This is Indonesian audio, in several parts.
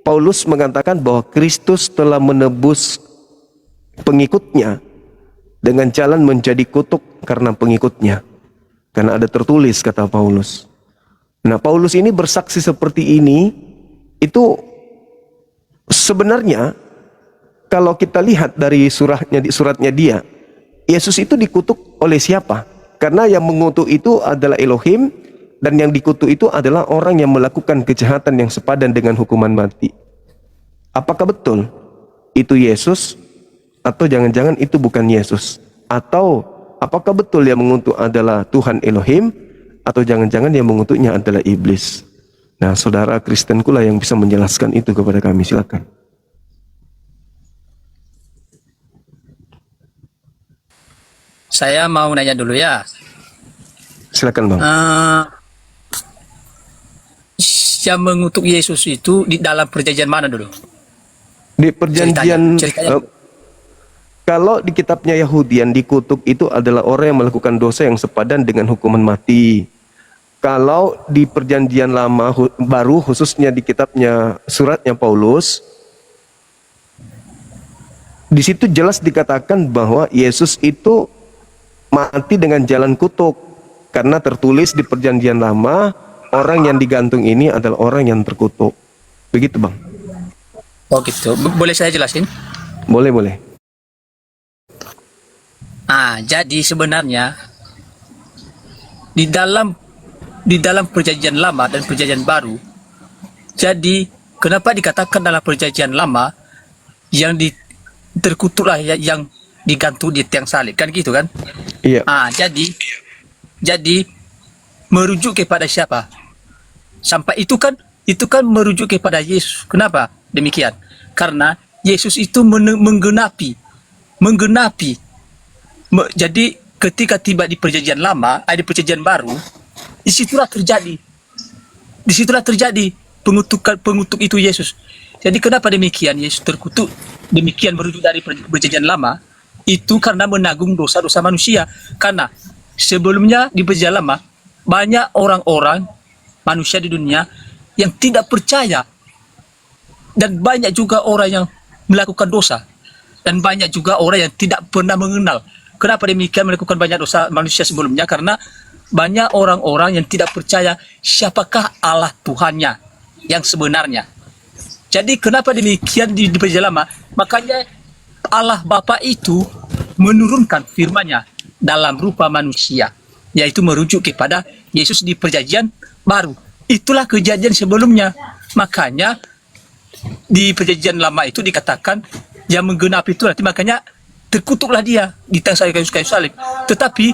Paulus mengatakan bahwa Kristus telah menebus pengikutnya dengan jalan menjadi kutuk karena pengikutnya. Karena ada tertulis, kata Paulus. Nah, Paulus ini bersaksi seperti ini, itu sebenarnya kalau kita lihat dari suratnya dia, Yesus itu dikutuk oleh siapa? Karena yang mengutuk itu adalah Elohim, dan yang dikutuk itu adalah orang yang melakukan kejahatan yang sepadan dengan hukuman mati. Apakah betul itu Yesus? Atau jangan-jangan itu bukan Yesus? Atau apakah betul yang mengutuk adalah Tuhan Elohim? Atau jangan-jangan yang mengutuknya adalah iblis? Nah, saudara Kristenku lah yang bisa menjelaskan itu kepada kami. Silakan. Saya mau nanya dulu ya. Silakan, Bang. Yang mengutuk Yesus itu di dalam perjanjian mana dulu? Di perjanjian Ceritanya. Kalau di kitabnya Yahudi yang dikutuk itu adalah orang yang melakukan dosa yang sepadan dengan hukuman mati. Kalau di perjanjian lama baru, khususnya di kitabnya suratnya Paulus, di situ jelas dikatakan bahwa Yesus itu mati dengan jalan kutuk. Karena tertulis di perjanjian lama, orang yang digantung ini adalah orang yang terkutuk. Begitu, Bang. Oh gitu. Boleh saya jelasin? Boleh, boleh. Jadi sebenarnya di dalam perjanjian lama dan perjanjian baru, jadi kenapa dikatakan dalam perjanjian lama yang terkutuklah yang digantung di tiang salib, kan gitu kan? Iya. Jadi merujuk kepada siapa? Sampai itu kan merujuk kepada Yesus. Kenapa demikian? Karena Yesus itu menggenapi. Jadi ketika tiba di perjanjian lama, di perjanjian baru, disitulah terjadi pengutuk itu Yesus. Jadi kenapa demikian Yesus terkutuk? Demikian merujuk dari perjanjian lama itu karena menanggung dosa-dosa manusia. Karena sebelumnya di perjanjian lama banyak orang-orang manusia di dunia yang tidak percaya, dan banyak juga orang yang melakukan dosa, dan banyak juga orang yang tidak pernah mengenal. Kenapa demikian melakukan banyak dosa manusia sebelumnya? Karena banyak orang-orang yang tidak percaya siapakah Allah Tuhannya yang sebenarnya. Jadi kenapa demikian di perjanjian lama? Makanya Allah Bapa itu menurunkan firman-Nya dalam rupa manusia, yaitu merujuk kepada Yesus di perjanjian baru. Itulah kejadian sebelumnya. Makanya di perjanjian lama itu dikatakan yang menggenapi itu nanti, makanya terkutuklah dia di tiang kayu salib. Tetapi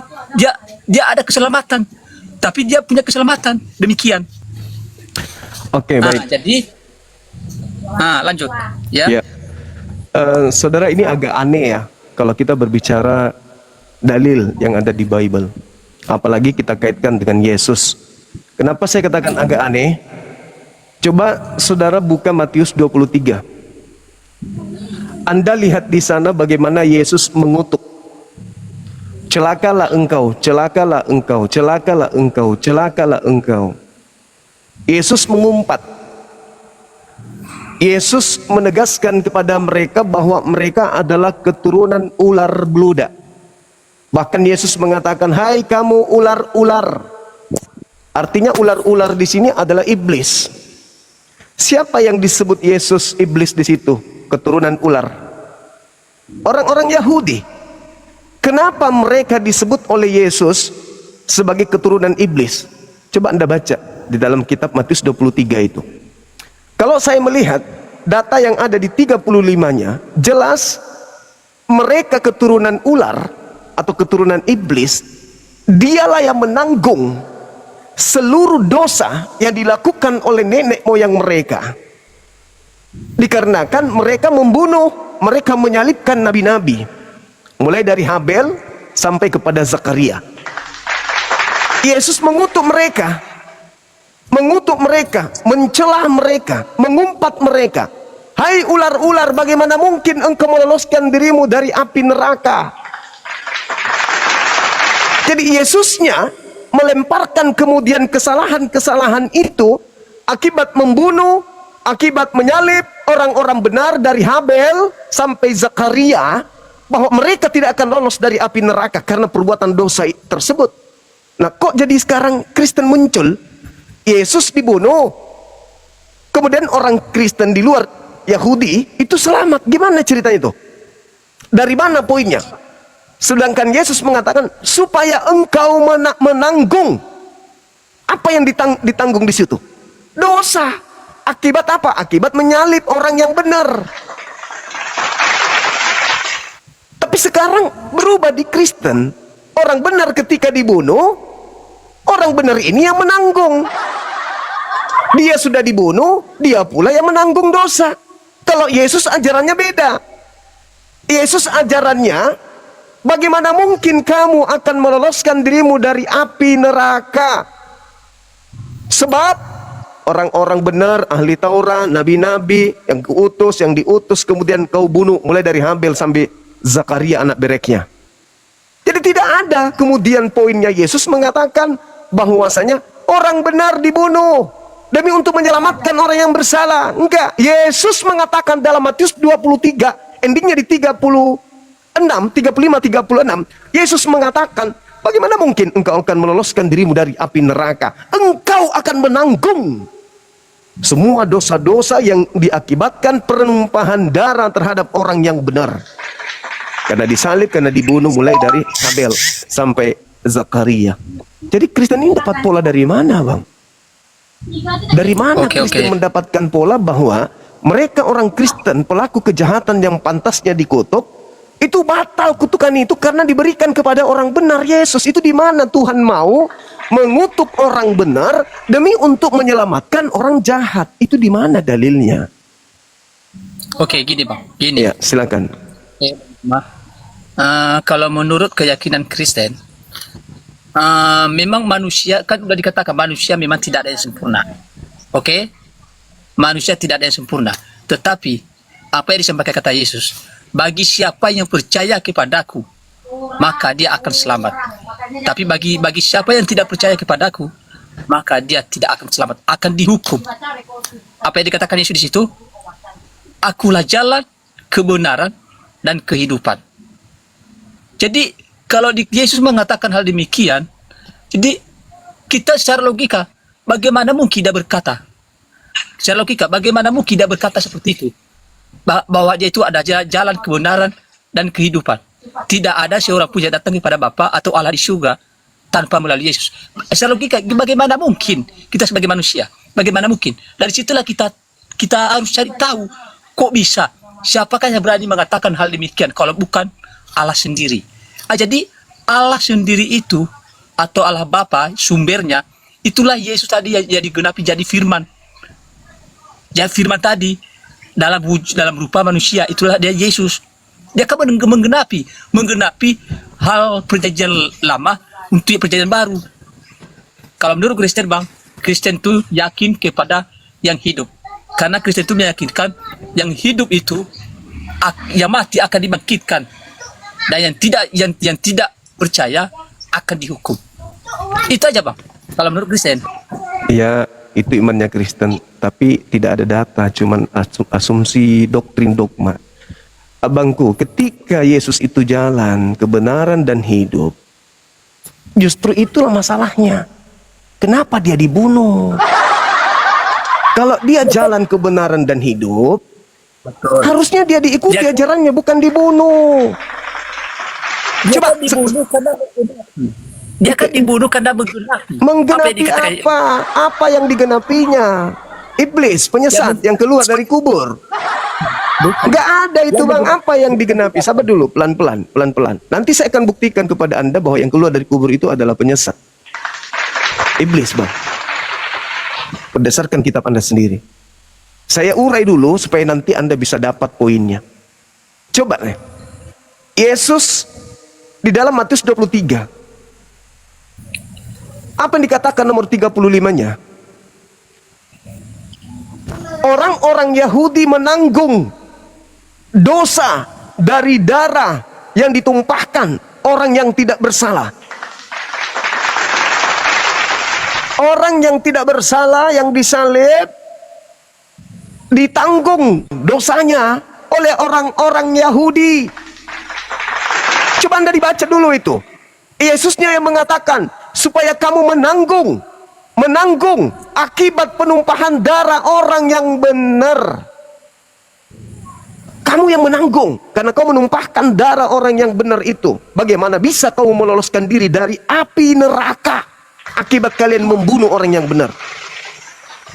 dia ada keselamatan. Tapi dia punya keselamatan. Demikian. Oke, baik. Jadi lanjut ya. Ya. Saudara, ini agak aneh ya kalau kita berbicara dalil yang ada di Bible. Apalagi kita kaitkan dengan Yesus. Kenapa saya katakan agak aneh? Coba saudara buka Matius 23. Anda lihat di sana bagaimana Yesus mengutuk. Celakalah engkau, celakalah engkau, celakalah engkau, celakalah engkau. Yesus mengumpat. Yesus menegaskan kepada mereka bahwa mereka adalah keturunan ular beludak. Bahkan Yesus mengatakan, "Hai kamu ular-ular." Artinya ular-ular di sini adalah iblis. Siapa yang disebut Yesus iblis di situ? Keturunan ular. Orang-orang Yahudi. Kenapa mereka disebut oleh Yesus sebagai keturunan iblis? Coba Anda baca di dalam kitab Matius 23 itu. Kalau saya melihat data yang ada di 35-nya, jelas mereka keturunan ular atau keturunan iblis. Dialah yang menanggung seluruh dosa yang dilakukan oleh nenek moyang mereka. Dikarenakan mereka membunuh, mereka menyalibkan nabi-nabi, mulai dari Habel sampai kepada Zakaria. Yesus mengutuk mereka, mencela mereka, mengumpat mereka. Hai ular-ular, bagaimana mungkin engkau meloloskan dirimu dari api neraka? Jadi Yesusnya melemparkan kemudian kesalahan-kesalahan itu akibat membunuh, akibat menyalib orang-orang benar dari Habel sampai Zakaria, bahwa mereka tidak akan lolos dari api neraka karena perbuatan dosa tersebut. Nah, kok jadi sekarang Kristen muncul? Yesus dibunuh, kemudian orang Kristen di luar Yahudi itu selamat. Gimana ceritanya itu? Dari mana poinnya? Sedangkan Yesus mengatakan supaya engkau menanggung. Apa yang ditanggung di situ? Dosa. Akibat apa? Akibat menyalib orang yang benar. Tapi sekarang berubah di Kristen. Orang benar ketika dibunuh, orang benar ini yang menanggung. Dia sudah dibunuh, dia pula yang menanggung dosa. Kalau Yesus ajarannya beda. Yesus ajarannya, bagaimana mungkin kamu akan meloloskan dirimu dari api neraka? Sebab orang-orang benar, ahli Taurat, nabi-nabi yang diutus, kemudian kau bunuh, mulai dari Habel sampai Zakaria anak bereknya. Jadi tidak ada kemudian poinnya Yesus mengatakan bahwasanya orang benar dibunuh demi untuk menyelamatkan orang yang bersalah. Enggak, Yesus mengatakan dalam Matius 23, endingnya di 35, 36, Yesus mengatakan, bagaimana mungkin engkau akan meloloskan dirimu dari api neraka? Engkau akan menanggung semua dosa-dosa yang diakibatkan penumpahan darah terhadap orang yang benar. Karena disalib, karena dibunuh, mulai dari Habel sampai Zakaria. Jadi Kristen ini dapat pola dari mana, Bang? Dari mana Kristen mendapatkan pola bahwa mereka orang Kristen, pelaku kejahatan yang pantasnya dikutuk, itu batal kutukan itu karena diberikan kepada orang benar Yesus. Itu di mana Tuhan mau mengutuk orang benar demi untuk menyelamatkan orang jahat? Itu di mana dalilnya? Oke, gini Bang, gini. Ya, silakan. Kalau menurut keyakinan Kristen, memang manusia, kan sudah dikatakan manusia memang tidak ada yang sempurna. Oke? Manusia tidak ada yang sempurna. Tetapi apa yang disampaikan kata Yesus, bagi siapa yang percaya kepadaku, maka dia akan selamat. Tapi bagi siapa yang tidak percaya kepadaku, maka dia tidak akan selamat, akan dihukum. Apa yang dikatakan Yesus di situ? Akulah jalan, kebenaran, dan kehidupan. Jadi kalau Yesus mengatakan hal demikian, jadi kita secara logika, bagaimana mungkin dia berkata? Secara logika, bagaimana mungkin dia berkata seperti itu? Bahwa dia itu ada jalan, kebenaran, dan kehidupan. Tidak ada seorang pun yang datang kepada Bapa atau Allah di surga tanpa melalui Yesus. Secara logika, bagaimana mungkin kita sebagai manusia? Bagaimana mungkin? Dari situlah kita harus cari tahu, kok bisa? Siapakah yang berani mengatakan hal demikian kalau bukan Allah sendiri? Jadi Allah sendiri itu atau Allah Bapa sumbernya, itulah Yesus tadi yang digenapi jadi firman. Jadi firman tadi dalam rupa manusia, itulah dia Yesus. Dia akan menggenapi hal perjanjian lama untuk perjanjian baru. Kalau menurut Kristen, Bang, Kristen itu yakin kepada yang hidup. Karena Kristen itu meyakinkan yang hidup itu, yang mati akan dibangkitkan, dan yang tidak percaya akan dihukum. Itu aja, Bang, kalau menurut Kristen. Ya, itu imannya Kristen, tapi tidak ada data, cuman asumsi, doktrin, dogma. Abangku, ketika Yesus itu jalan, kebenaran dan hidup, justru itulah masalahnya. Kenapa dia dibunuh? Kalau dia jalan kebenaran dan hidup, betul, harusnya dia diikuti ajarannya, bukan dibunuh. Coba dibunuh karena dia kan dibunuh karena menggenapi. Menggenapi apa? Apa yang digenapinya? Iblis, penyesat yang keluar dari kubur. Enggak ada itu, Bang. Apa yang digenapi? Sabar dulu, pelan-pelan. Nanti saya akan buktikan kepada Anda bahwa yang keluar dari kubur itu adalah penyesat. Iblis, Bang. Berdasarkan kitab Anda sendiri. Saya urai dulu supaya nanti Anda bisa dapat poinnya. Coba nih. Yesus di dalam Matius 23. Apa yang dikatakan nomor 35-nya? Orang-orang Yahudi menanggung dosa dari darah yang ditumpahkan orang yang tidak bersalah. Orang yang tidak bersalah yang disalib ditanggung dosanya oleh orang-orang Yahudi. Coba Anda dibaca dulu itu. Yesusnya yang mengatakan supaya kamu menanggung akibat penumpahan darah orang yang benar. Kamu yang menanggung karena kau menumpahkan darah orang yang benar itu. Bagaimana bisa kau meloloskan diri dari api neraka akibat kalian membunuh orang yang benar?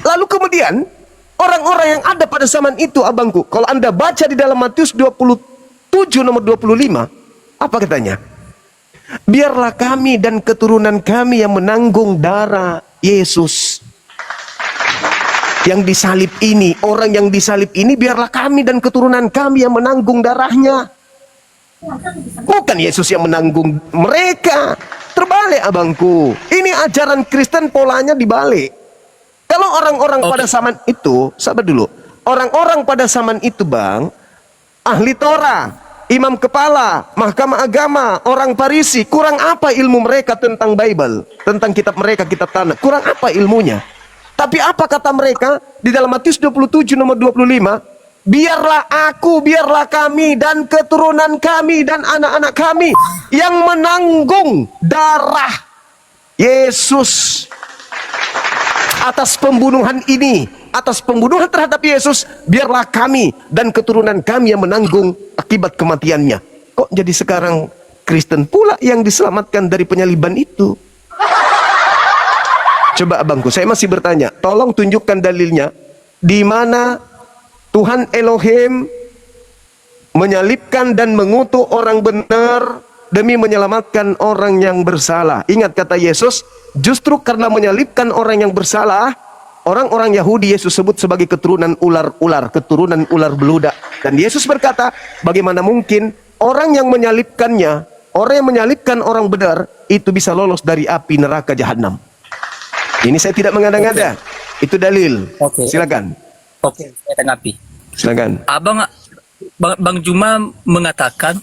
Lalu kemudian orang-orang yang ada pada zaman itu, abangku, kalau Anda baca di dalam Matius 27 nomor 25, apa katanya? Biarlah kami dan keturunan kami yang menanggung darah Yesus yang disalib ini. Orang yang disalib ini biarlah kami dan keturunan kami yang menanggung darahnya. Bukan Yesus yang menanggung mereka. Terbalik, abangku. Ini ajaran Kristen, polanya dibalik. Kalau orang-orang pada zaman itu, sabar dulu. Orang-orang pada zaman itu, bang, ahli Torah, imam kepala, mahkamah agama, orang Farisi, kurang apa ilmu mereka tentang Bible, tentang kitab mereka, kitab Tanakh? Kurang apa ilmunya? Tapi apa kata mereka di dalam Matius 27 nomor 25? Biarlah aku, biarlah kami dan keturunan kami dan anak-anak kami yang menanggung darah Yesus atas pembunuhan ini, atas pembunuhan terhadap Yesus. Biarlah kami dan keturunan kami yang menanggung akibat kematiannya. Kok jadi sekarang Kristen pula yang diselamatkan dari penyaliban itu? Coba abangku, saya masih bertanya, tolong tunjukkan dalilnya di mana Tuhan Elohim menyalibkan dan mengutuk orang benar demi menyelamatkan orang yang bersalah. Ingat kata Yesus, justru karena menyalibkan orang yang bersalah, orang-orang Yahudi Yesus sebut sebagai keturunan ular-ular, keturunan ular beludak. Dan Yesus berkata, bagaimana mungkin orang yang menyalibkannya, orang yang menyalibkan orang benar, itu bisa lolos dari api neraka jahanam. Ini saya tidak mengada-ngada. Itu dalil. Silakan. Saya tanggapi. Silakan. Bang Juma mengatakan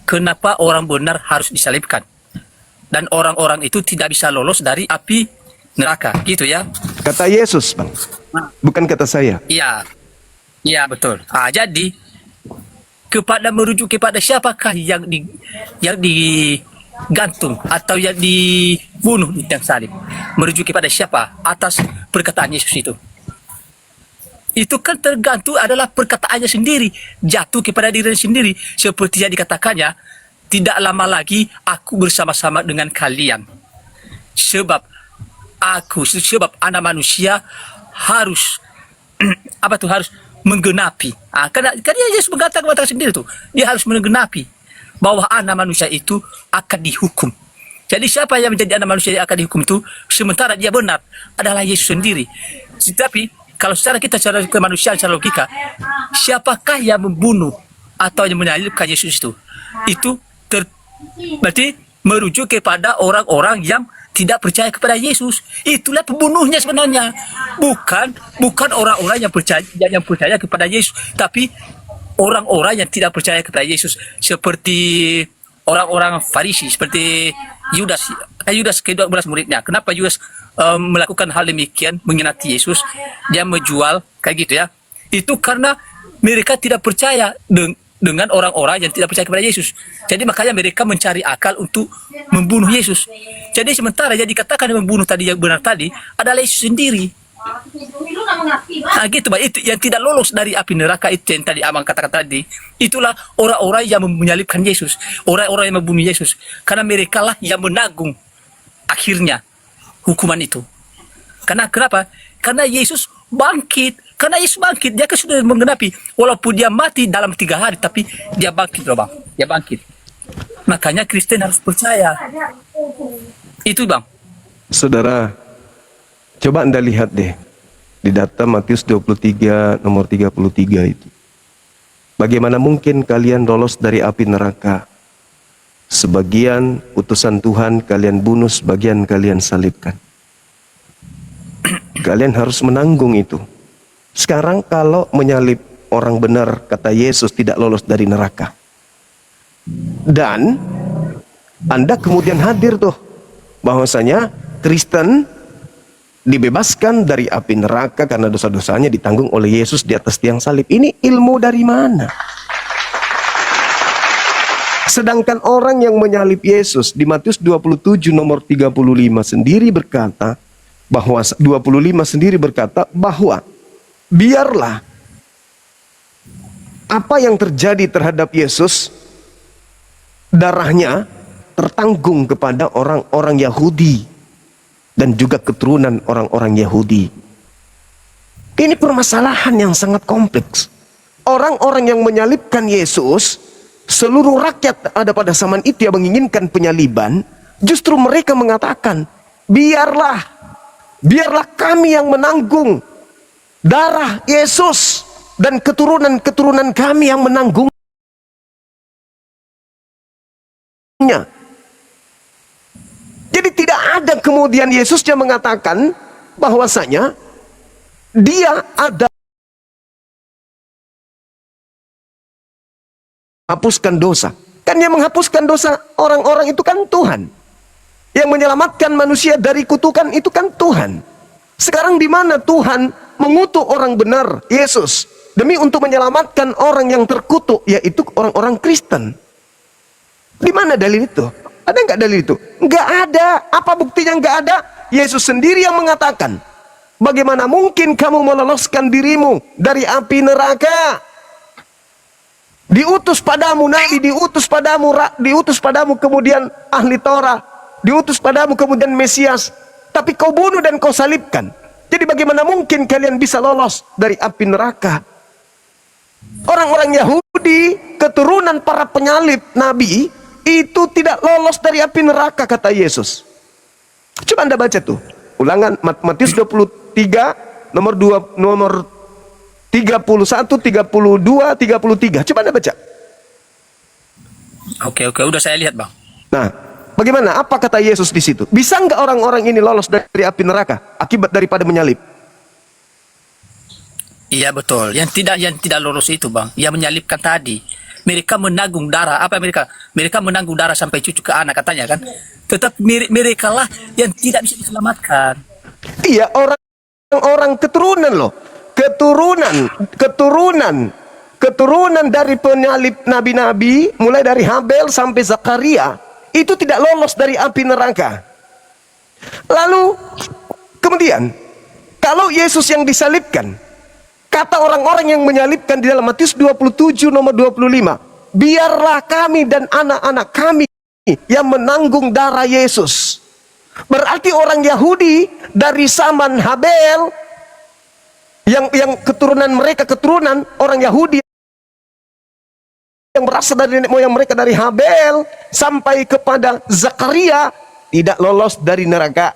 kenapa orang benar harus disalibkan dan orang-orang itu tidak bisa lolos dari api neraka, gitu ya? Kata Yesus, bang, bukan kata saya. Iya, iya betul. Jadi merujuk kepada siapakah yang digantung atau yang dibunuh di tiang salib? Merujuk kepada siapa atas perkataan Yesus itu? Itu kan tergantung adalah perkataannya sendiri, jatuh kepada dirinya sendiri, seperti yang dikatakannya, tidak lama lagi aku bersama-sama dengan kalian, sebab anak manusia harus harus menggenapi. Karena Yesus mengatakan sendiri tuh, dia harus menggenapi bahwa anak manusia itu akan dihukum. Jadi siapa yang menjadi anak manusia yang akan dihukum itu, sementara dia benar adalah Yesus sendiri. Tapi kalau secara kemanusiaan, secara logika, siapakah yang membunuh atau yang menyalibkan Yesus itu? Itu berarti merujuk kepada orang-orang yang tidak percaya kepada Yesus. Itulah pembunuhnya sebenarnya. Bukan orang-orang yang percaya kepada Yesus, tapi orang-orang yang tidak percaya kepada Yesus, seperti orang-orang Farisi, seperti Yudas ke-12 muridnya. Kenapa Yudas melakukan hal demikian, mengkhianati Yesus, dia menjual kayak gitu ya? Itu karena mereka tidak percaya dengan orang-orang yang tidak percaya kepada Yesus. Jadi makanya mereka mencari akal untuk membunuh Yesus. Jadi sementara yang dikatakan yang membunuh tadi, yang benar tadi, adalah Yesus sendiri. Gitu, Pak. Itu yang tidak lolos dari api neraka itu yang tadi Abang katakan tadi. Itulah orang-orang yang menyalibkan Yesus, orang-orang yang membunuh Yesus. Karena mereka lah yang menanggung akhirnya hukuman itu. Kenapa? Karena Yesus bangkit. Dia kan sudah menggenapi. Walaupun dia mati dalam 3 hari, tapi dia bangkit loh, Bang. Dia bangkit. Makanya Kristen harus percaya. Itu, Bang. Saudara, coba Anda lihat deh di data Matius 23 nomor 33 itu. Bagaimana mungkin kalian lolos dari api neraka? Sebagian utusan Tuhan kalian bunuh, sebagian kalian salibkan. Kalian harus menanggung itu. Sekarang kalau menyalib orang benar, kata Yesus, tidak lolos dari neraka. Dan Anda kemudian hadir tuh bahwasanya Kristen dibebaskan dari api neraka karena dosa-dosanya ditanggung oleh Yesus di atas tiang salib. Ini ilmu dari mana? Sedangkan orang yang menyalib Yesus di Matius 27 nomor 35 sendiri berkata bahwa biarlah apa yang terjadi terhadap Yesus, darahnya tertanggung kepada orang-orang Yahudi dan juga keturunan orang-orang Yahudi. Ini permasalahan yang sangat kompleks. Orang-orang yang menyalibkan Yesus, seluruh rakyat ada pada zaman itu yang menginginkan penyaliban, justru mereka mengatakan, biarlah kami yang menanggung darah Yesus dan keturunan-keturunan kami yang menanggungnya. Jadi tidak ada kemudian Yesus yang mengatakan bahwasanya dia ada hapuskan dosa. Kan yang menghapuskan dosa orang-orang itu kan Tuhan. Yang menyelamatkan manusia dari kutukan itu kan Tuhan. Sekarang di mana Tuhan mengutuk orang benar, Yesus, demi untuk menyelamatkan orang yang terkutuk, yaitu orang-orang Kristen? Di mana dalil itu? Ada nggak dalil itu? Nggak ada. Apa buktinya nggak ada? Yesus sendiri yang mengatakan, bagaimana mungkin kamu meloloskan dirimu dari api neraka? Diutus padamu nabi, diutus padamu kemudian ahli Torah, diutus padamu kemudian Mesias, tapi kau bunuh dan kau salibkan. Jadi bagaimana mungkin kalian bisa lolos dari api neraka? Orang-orang Yahudi, keturunan para penyalib nabi, itu tidak lolos dari api neraka, kata Yesus. Coba Anda baca tuh. Ulangan Matius 23 nomor 31, 32, 33. Coba Anda baca. Oke, udah saya lihat, Bang. Nah, bagaimana? Apa kata Yesus di situ? Bisa nggak orang-orang ini lolos dari api neraka akibat daripada menyalib? Iya betul. Yang tidak lolos itu, Bang, yang menyalibkan tadi. Mereka menanggung darah. Apa mereka? Mereka menanggung darah sampai cucu ke anak, katanya kan. Tetap mereka lah yang tidak bisa diselamatkan. Iya, orang keturunan loh. Keturunan dari penyalib nabi-nabi, mulai dari Habel sampai Zakaria, itu tidak lolos dari api neraka. Lalu kemudian, kalau Yesus yang disalibkan, kata orang-orang yang menyalibkan di dalam Matius 27 nomor 25, biarlah kami dan anak-anak kami yang menanggung darah Yesus. Berarti orang Yahudi dari zaman Habel, yang keturunan mereka keturunan orang Yahudi yang berasal dari nenek moyang mereka dari Habel sampai kepada Zakaria, tidak lolos dari neraka.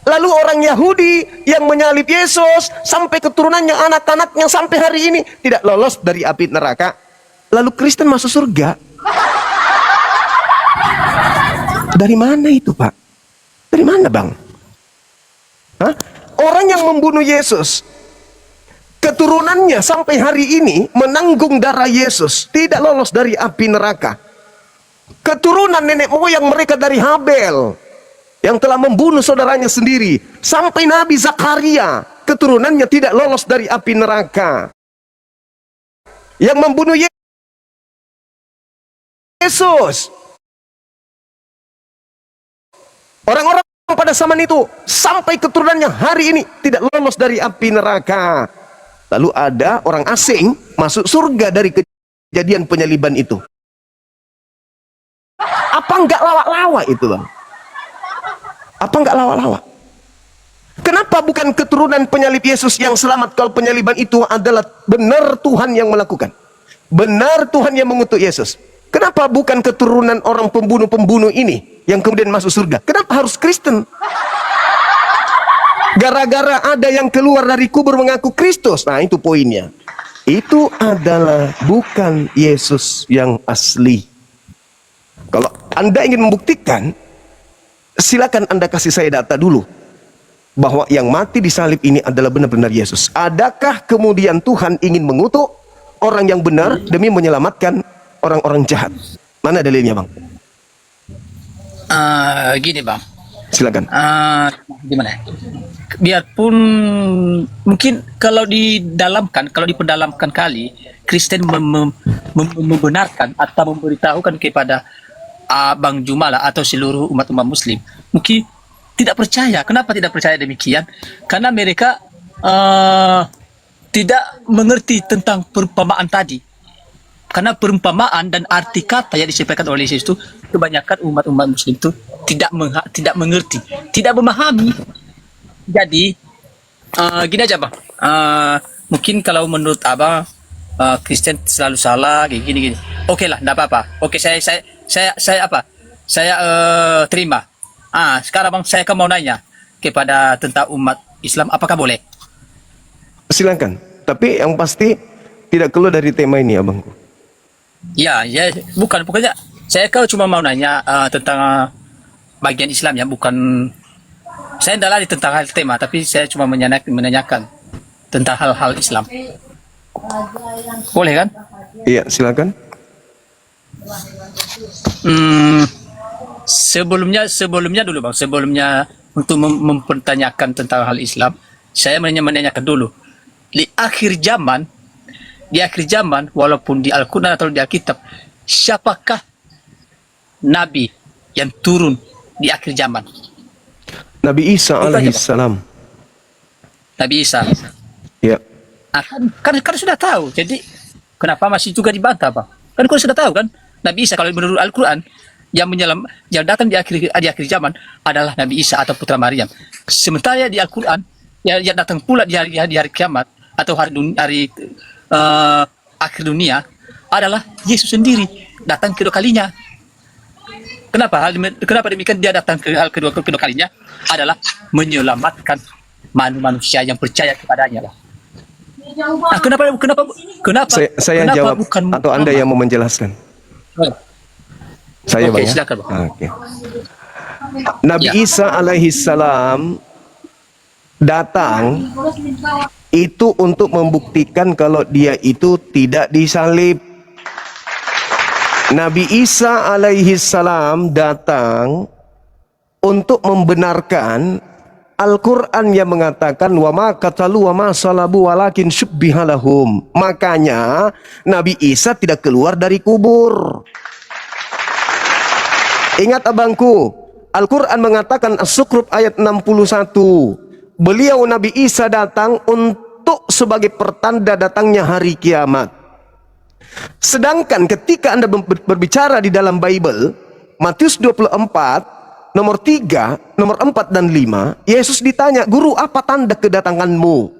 Lalu orang Yahudi yang menyalib Yesus sampai keturunannya, anak-anaknya sampai hari ini tidak lolos dari api neraka. Lalu Kristen masuk surga. Dari mana itu, Pak? Dari mana, Bang? Hah? Orang yang membunuh Yesus, keturunannya sampai hari ini menanggung darah Yesus, tidak lolos dari api neraka. Keturunan nenek moyang mereka dari Habel, yang telah membunuh saudaranya sendiri, sampai Nabi Zakaria, keturunannya tidak lolos dari api neraka. Yang membunuh Yesus, orang-orang pada zaman itu, sampai keturunannya hari ini tidak lolos dari api neraka. Lalu ada orang asing masuk surga dari kejadian penyaliban itu. Apa enggak lawak-lawak itu, Bang? Apa enggak lawak-lawak? Kenapa bukan keturunan penyalib Yesus yang selamat kalau penyaliban itu adalah benar Tuhan yang melakukan? Benar Tuhan yang mengutuk Yesus. Kenapa bukan keturunan orang pembunuh-pembunuh ini yang kemudian masuk surga? Kenapa harus Kristen? Gara-gara ada yang keluar dari kubur mengaku Kristus. Nah, itu poinnya. Itu adalah bukan Yesus yang asli. Kalau Anda ingin membuktikan, silakan Anda kasih saya data dulu bahwa yang mati di salib ini adalah benar-benar Yesus. Adakah kemudian Tuhan ingin mengutuk orang yang benar demi menyelamatkan orang-orang jahat? Mana dalilnya, Bang? Gini, Bang. Silakan. Gimana ya? Biarpun mungkin kalau diperdalamkan kali, Kristen membenarkan atau memberitahukan kepada Bang Jumala atau seluruh umat-umat Muslim, mungkin tidak percaya. Kenapa tidak percaya demikian? Karena mereka tidak mengerti tentang perumpamaan tadi. Karena perumpamaan dan arti kata yang disampaikan oleh Yesus itu, kebanyakan umat-umat Muslim itu tidak mengerti, tidak memahami. Jadi gini aja Bang, mungkin kalau menurut Abang Kristen selalu salah kayak gini. Oke lah, enggak apa-apa. Oke, saya terima. Sekarang Bang, saya mau nanya kepada tentang umat Islam, apakah boleh? Silakan. Tapi yang pasti tidak keluar dari tema ini, abangku. Ya, bukan. Pokoknya saya cuma mau nanya tentang bagian Islam ya, bukan. Saya tidak lari tentang hal tema, tapi saya cuma menanyakan tentang hal-hal Islam. Boleh kan? Iya, silakan. Sebelumnya dulu Bang, sebelumnya untuk mempertanyakan tentang hal Islam, saya menanyakan dulu. Di akhir zaman, walaupun di Al-Quran atau di Alkitab, siapakah Nabi yang turun di akhir zaman? Nabi Isa alaihissalam. Nabi Isa. Ya. Kan sudah tahu. Jadi kenapa masih juga dibantah, Bang? Kan sudah tahu kan? Nabi Isa kalau menurut Al-Quran yang datang di akhir zaman adalah Nabi Isa atau putra Maryam. Sementara di Al-Quran yang datang pula di hari kiamat atau hari akhir dunia adalah Yesus sendiri datang kedua kalinya. Kenapa demikian? Dia datang kedua kalinya adalah menyelamatkan manusia yang percaya kepadanya. Kenapa saya jawab bukan atau Anda yang mau menjelaskan? Saya Bang ya? Silakan, Bang. Okay. Nabi Isa alaihissalam datang itu untuk membuktikan kalau dia itu tidak disalib. Nabi Isa alaihissalam datang untuk membenarkan Al-Quran yang mengatakan wa ma qatalu wa ma salabu walakin syubbiha lahum. Makanya Nabi Isa tidak keluar dari kubur. Ingat abangku, Al-Quran mengatakan As-Sukruf ayat 61. Beliau Nabi Isa datang untuk sebagai pertanda datangnya hari kiamat. Sedangkan ketika Anda berbicara di dalam Bible, Matius 24, nomor 3, nomor 4 dan 5, Yesus ditanya, "Guru, apa tanda kedatanganmu?"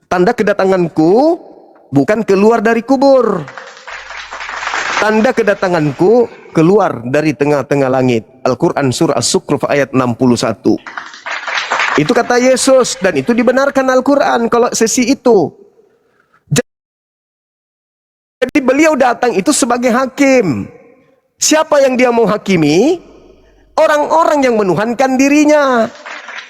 Tanda kedatanganku bukan keluar dari kubur. Tanda kedatanganku keluar dari tengah-tengah langit. Al-Quran surah As-Sukruf ayat 61. Itu kata Yesus, dan itu dibenarkan Al-Quran kalau sesi itu. Jadi beliau datang itu sebagai hakim. Siapa yang dia mau hakimi? Orang-orang yang menuhankan dirinya.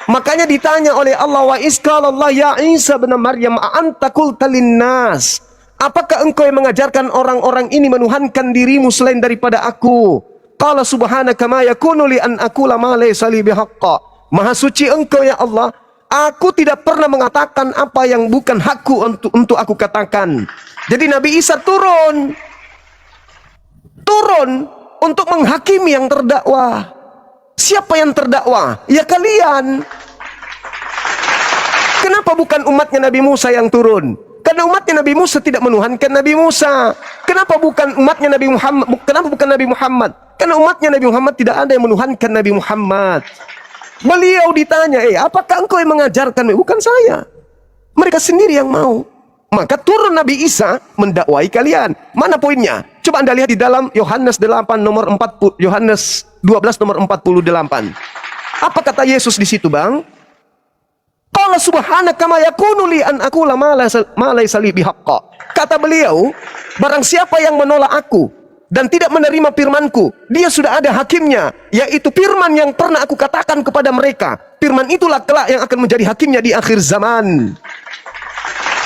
Makanya ditanya oleh Allah, wa isqalallah ya Isa bin Maryam a'anta qulta linnas, apakah engkau yang mengajarkan orang-orang ini menuhankan dirimu selain daripada aku? Qala subhanaka ma yakunu li an aqula ma laysa li bihaqqa. Maha suci engkau ya Allah, aku tidak pernah mengatakan apa yang bukan hakku untuk aku katakan. Jadi Nabi Isa turun untuk menghakimi yang terdakwa. Siapa yang terdakwa? Ya kalian. Kenapa bukan umatnya Nabi Musa yang turun? Karena umatnya Nabi Musa tidak menuhankan Nabi Musa. Kenapa bukan umatnya Nabi Muhammad? Kenapa bukan Nabi Muhammad? Karena umatnya Nabi Muhammad tidak ada yang menuhankan Nabi Muhammad. Beliau ditanya, apakah engkau yang mengajarkan? Bukan saya. Mereka sendiri yang mau. Maka turun Nabi Isa mendakwai kalian. Mana poinnya? Coba Anda lihat di dalam Yohanes 8 nomor 40, Yohanes 12 nomor 48. Apa kata Yesus di situ, Bang? Qala subhanaka ma yakunu li an aqula ma laysa li bihaqqa. Kata beliau, barang siapa yang menolak aku dan tidak menerima firmanku, dia sudah ada hakimnya, yaitu firman yang pernah aku katakan kepada mereka. Firman itulah kelak yang akan menjadi hakimnya di akhir zaman.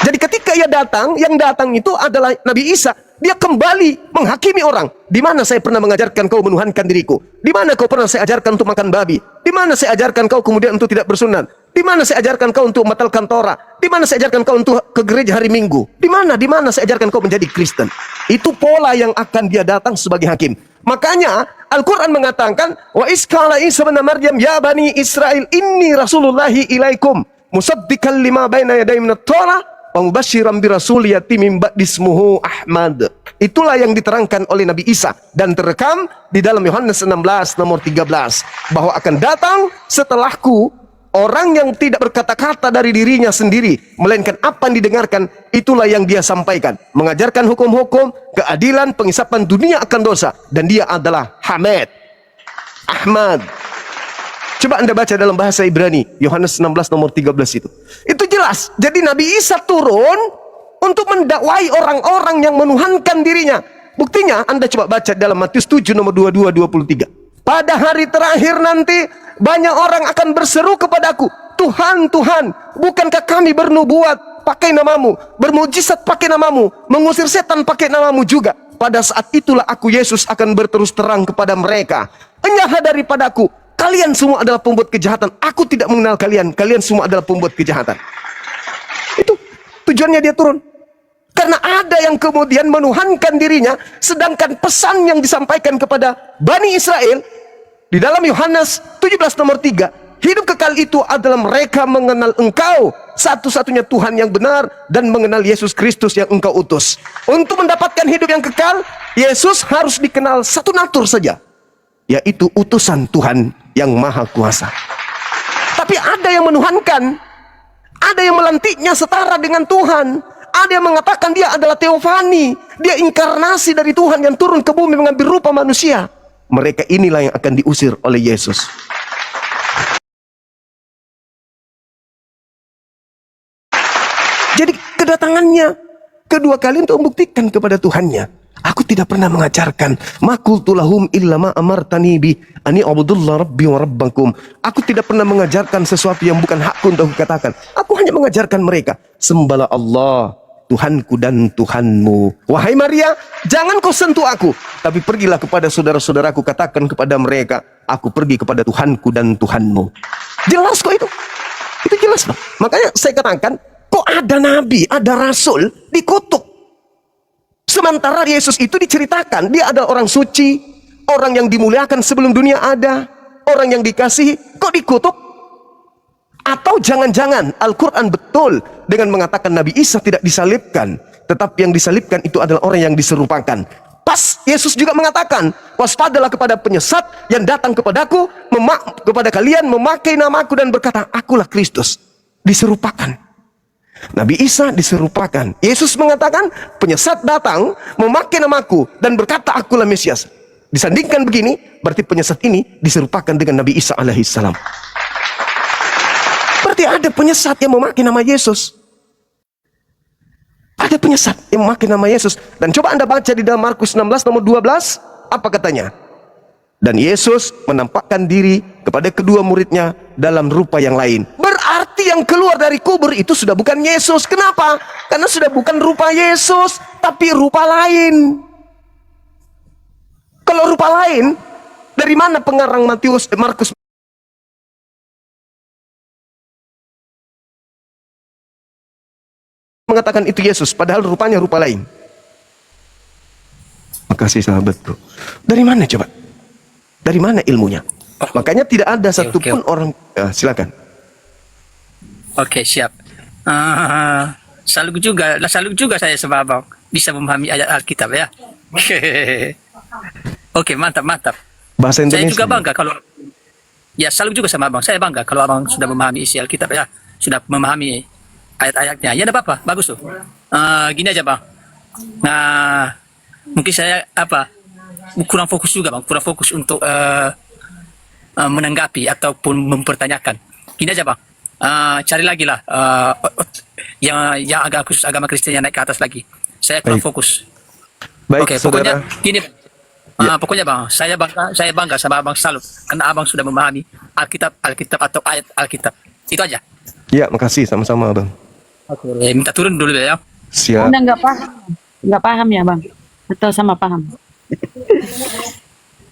Jadi ketika ia datang, yang datang itu adalah Nabi Isa. Dia kembali menghakimi orang. Di mana saya pernah mengajarkan kau menuhankan diriku? Di mana kau pernah saya ajarkan untuk makan babi? Di mana saya ajarkan kau kemudian untuk tidak bersunat? Di mana saya ajarkan kau untuk membatalkan Torah? Di mana saya ajarkan kau untuk ke gereja hari Minggu? Di mana saya ajarkan kau menjadi Kristen? Itu pola yang akan dia datang sebagai hakim. Makanya Al-Quran mengatakan, wa iskala Isa bin Maryam ya bani Israel inni rasulullahi ilaikum musaddiqan lima baina yaday minat Torah wa mubasysyiran bi rasul yati min ba'di ismuhu Ahmad. Itulah yang diterangkan oleh Nabi Isa dan terekam di dalam Yohanes 16 nomor 13 bahwa akan datang setelahku orang yang tidak berkata-kata dari dirinya sendiri, melainkan apa yang didengarkan, itulah yang dia sampaikan. Mengajarkan hukum-hukum, keadilan, pengisapan dunia akan dosa. Dan dia adalah Ahmad. Coba Anda baca dalam bahasa Ibrani, Yohanes 16 nomor 13 itu. Itu jelas. Jadi Nabi Isa turun untuk mendakwai orang-orang yang menuhankan dirinya. Buktinya, Anda coba baca dalam Matius 7 nomor 22-23. Pada hari terakhir nanti, banyak orang akan berseru kepadaku, Tuhan, Tuhan, bukankah kami bernubuat pakai namamu, bermujizat pakai namamu, mengusir setan pakai namamu juga? Pada saat itulah aku, Yesus, akan berterus terang kepada mereka, enyahlah daripadaku, kalian semua adalah pembuat kejahatan. Aku tidak mengenal kalian, kalian semua adalah pembuat kejahatan. Itu tujuannya dia turun. Karena ada yang kemudian menuhankan dirinya, sedangkan pesan yang disampaikan kepada Bani Israel di dalam Yohanes 17 nomor 3, hidup kekal itu adalah mereka mengenal engkau satu-satunya Tuhan yang benar dan mengenal Yesus Kristus yang engkau utus. Untuk mendapatkan hidup yang kekal, Yesus harus dikenal satu natur saja, yaitu utusan Tuhan yang Maha Kuasa. Tapi ada yang menuhankan, ada yang melantiknya setara dengan Tuhan, ada yang mengatakan dia adalah teofani, dia inkarnasi dari Tuhan yang turun ke bumi mengambil rupa manusia. Mereka inilah yang akan diusir oleh Yesus. Jadi kedatangannya kedua kali untuk membuktikan kepada Tuhannya, aku tidak pernah mengajarkan makultu lahum illa ma amartani bi ani abudullah rabbi wa rabbakum. Aku tidak pernah mengajarkan sesuatu yang bukan hakku untuk aku katakan. Aku hanya mengajarkan mereka, sembahlah Allah, Tuhanku dan Tuhanmu. Wahai Maria, jangan kau sentuh aku, tapi pergilah kepada saudara-saudaraku, katakan kepada mereka, aku pergi kepada Tuhanku dan Tuhanmu. Jelas kok itu. Itu jelas loh. Makanya saya katakan, kok ada nabi, ada rasul dikutuk. Sementara Yesus itu diceritakan, dia adalah orang suci, orang yang dimuliakan sebelum dunia ada, orang yang dikasihi, kok dikutuk? Atau jangan-jangan Al-Quran betul dengan mengatakan Nabi Isa tidak disalibkan, tetapi yang disalibkan itu adalah orang yang diserupakan. Pas Yesus juga mengatakan, waspadalah kepada penyesat yang datang kepadaku, kepada kalian memakai namaku dan berkata, akulah Kristus. Diserupakan. Nabi Isa diserupakan. Yesus mengatakan, penyesat datang memakai namaku dan berkata, akulah Mesias. Disandingkan begini, berarti penyesat ini diserupakan dengan Nabi Isa alaihissalam. Berarti ada penyesat yang memakai nama Yesus. Ada penyesat yang memakai nama Yesus. Dan coba Anda baca di dalam Markus 16 nomor 12, apa katanya? Dan Yesus menampakkan diri kepada kedua muridnya dalam rupa yang lain. Berarti yang keluar dari kubur itu sudah bukan Yesus. Kenapa? Karena sudah bukan rupa Yesus, tapi rupa lain. Kalau rupa lain, dari mana pengarang Markus mengatakan itu Yesus, padahal rupanya rupa lain? Makasih sahabat bro. Dari mana coba? Dari mana ilmunya? Makanya tidak ada satupun orang. Silakan. Oke, siap. Salut juga saya sama abang bisa memahami ayat Alkitab ya. Oke, mantap. Bahasa Indonesia. Saya juga bangga kalau ya salut juga sama abang. Saya bangga kalau abang sudah memahami isi Alkitab ya, sudah memahami ayat-ayatnya. Ya, tidak apa-apa, bagus tuh. Gini aja bang. Nah, mungkin saya kurang fokus juga bang, kurang fokus untuk menanggapi ataupun mempertanyakan. Gini aja bang. Cari lagi lah yang agak khusus agama Kristen yang naik ke atas lagi. Saya kurang fokus. Baik, oke, saudara. pokoknya gini. Pokoknya bang, saya bangga sama abang Salut karena abang sudah memahami Alkitab atau ayat Alkitab. Itu aja. Ya, makasih sama-sama abang. Oke, minta turun dulu ya. Siap. Anda nggak paham ya bang? Atau sama paham?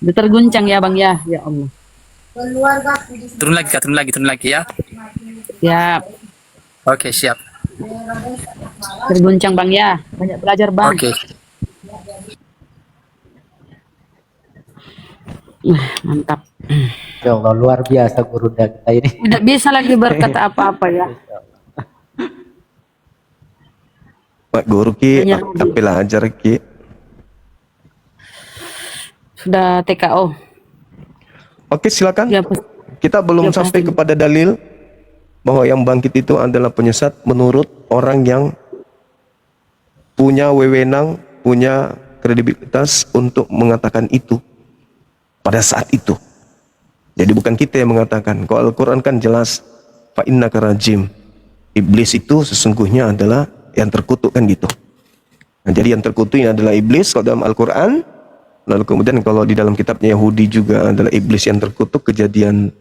Udah terguncang ya bang ya? Ya Allah. Turun lagi, Kak, turun lagi ya. Ya, Oke, siap. terguncang bang ya. Banyak belajar bang. Oke. Mantap. Ya Allah, luar biasa guru kita ini. Tidak bisa lagi berkata apa-apa ya. Pak Guru Ki, Banyak tapi belajar Ki. Sudah TKO. Oke, silakan. Ya, Kita belum Ya, sampai pasti. kepada dalil bahwa yang bangkit itu adalah penyesat menurut orang yang punya wewenang, punya kredibilitas untuk mengatakan itu pada saat itu. Jadi bukan kita yang mengatakan. Kalau Al-Quran kan jelas, fa innaka rajim. Iblis itu sesungguhnya adalah yang terkutuk kan gitu. Nah, jadi yang terkutuk ini adalah iblis kalau dalam Al-Quran. Lalu kemudian kalau di dalam kitabnya Yahudi juga adalah iblis yang terkutuk. Kejadian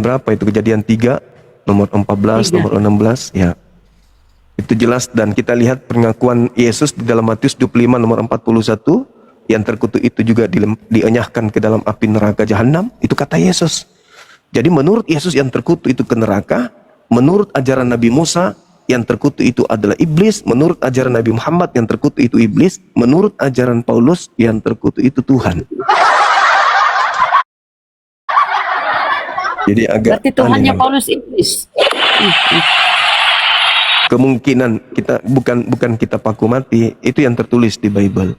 berapa itu? Kejadian 3 nomor 14, 3. nomor 16 ya. Itu jelas, dan kita lihat pengakuan Yesus di dalam Matius 25 nomor 41, yang terkutuk itu juga dienyahkan ke dalam api neraka jahanam. Itu kata Yesus. Jadi menurut Yesus yang terkutuk itu ke neraka, menurut ajaran Nabi Musa yang terkutuk itu adalah iblis, menurut ajaran Nabi Muhammad yang terkutuk itu iblis, menurut ajaran Paulus yang terkutuk itu Tuhan. Jadi agak Berarti Tuhannya aneh. Paulus iblis. Kemungkinan kita bukan kita paku mati, itu yang tertulis di Bible.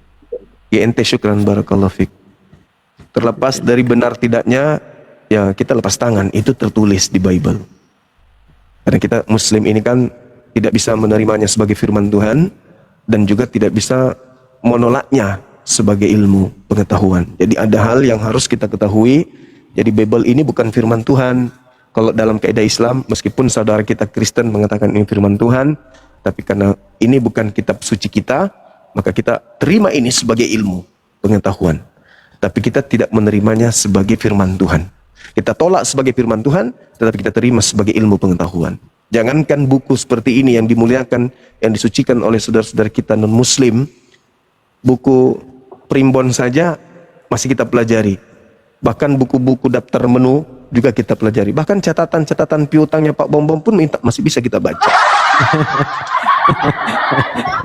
Ya ente syukran barakallahu fik. Terlepas dari benar tidaknya, ya kita lepas tangan, itu tertulis di Bible. Karena kita Muslim ini kan tidak bisa menerimanya sebagai firman Tuhan dan juga tidak bisa menolaknya sebagai ilmu pengetahuan. Jadi ada hal yang harus kita ketahui. Jadi Bible ini bukan firman Tuhan. Kalau dalam kaidah Islam, meskipun saudara kita Kristen mengatakan ini firman Tuhan, tapi karena ini bukan kitab suci kita, maka kita terima ini sebagai ilmu pengetahuan. Tapi kita tidak menerimanya sebagai firman Tuhan. Kita tolak sebagai firman Tuhan, tetapi kita terima sebagai ilmu pengetahuan. Jangankan buku seperti ini yang dimuliakan, yang disucikan oleh saudara-saudara kita non-muslim, buku primbon saja masih kita pelajari. Bahkan buku-buku daftar menu juga kita pelajari. Bahkan catatan-catatan piutangnya Pak Bom Bom pun masih bisa kita baca.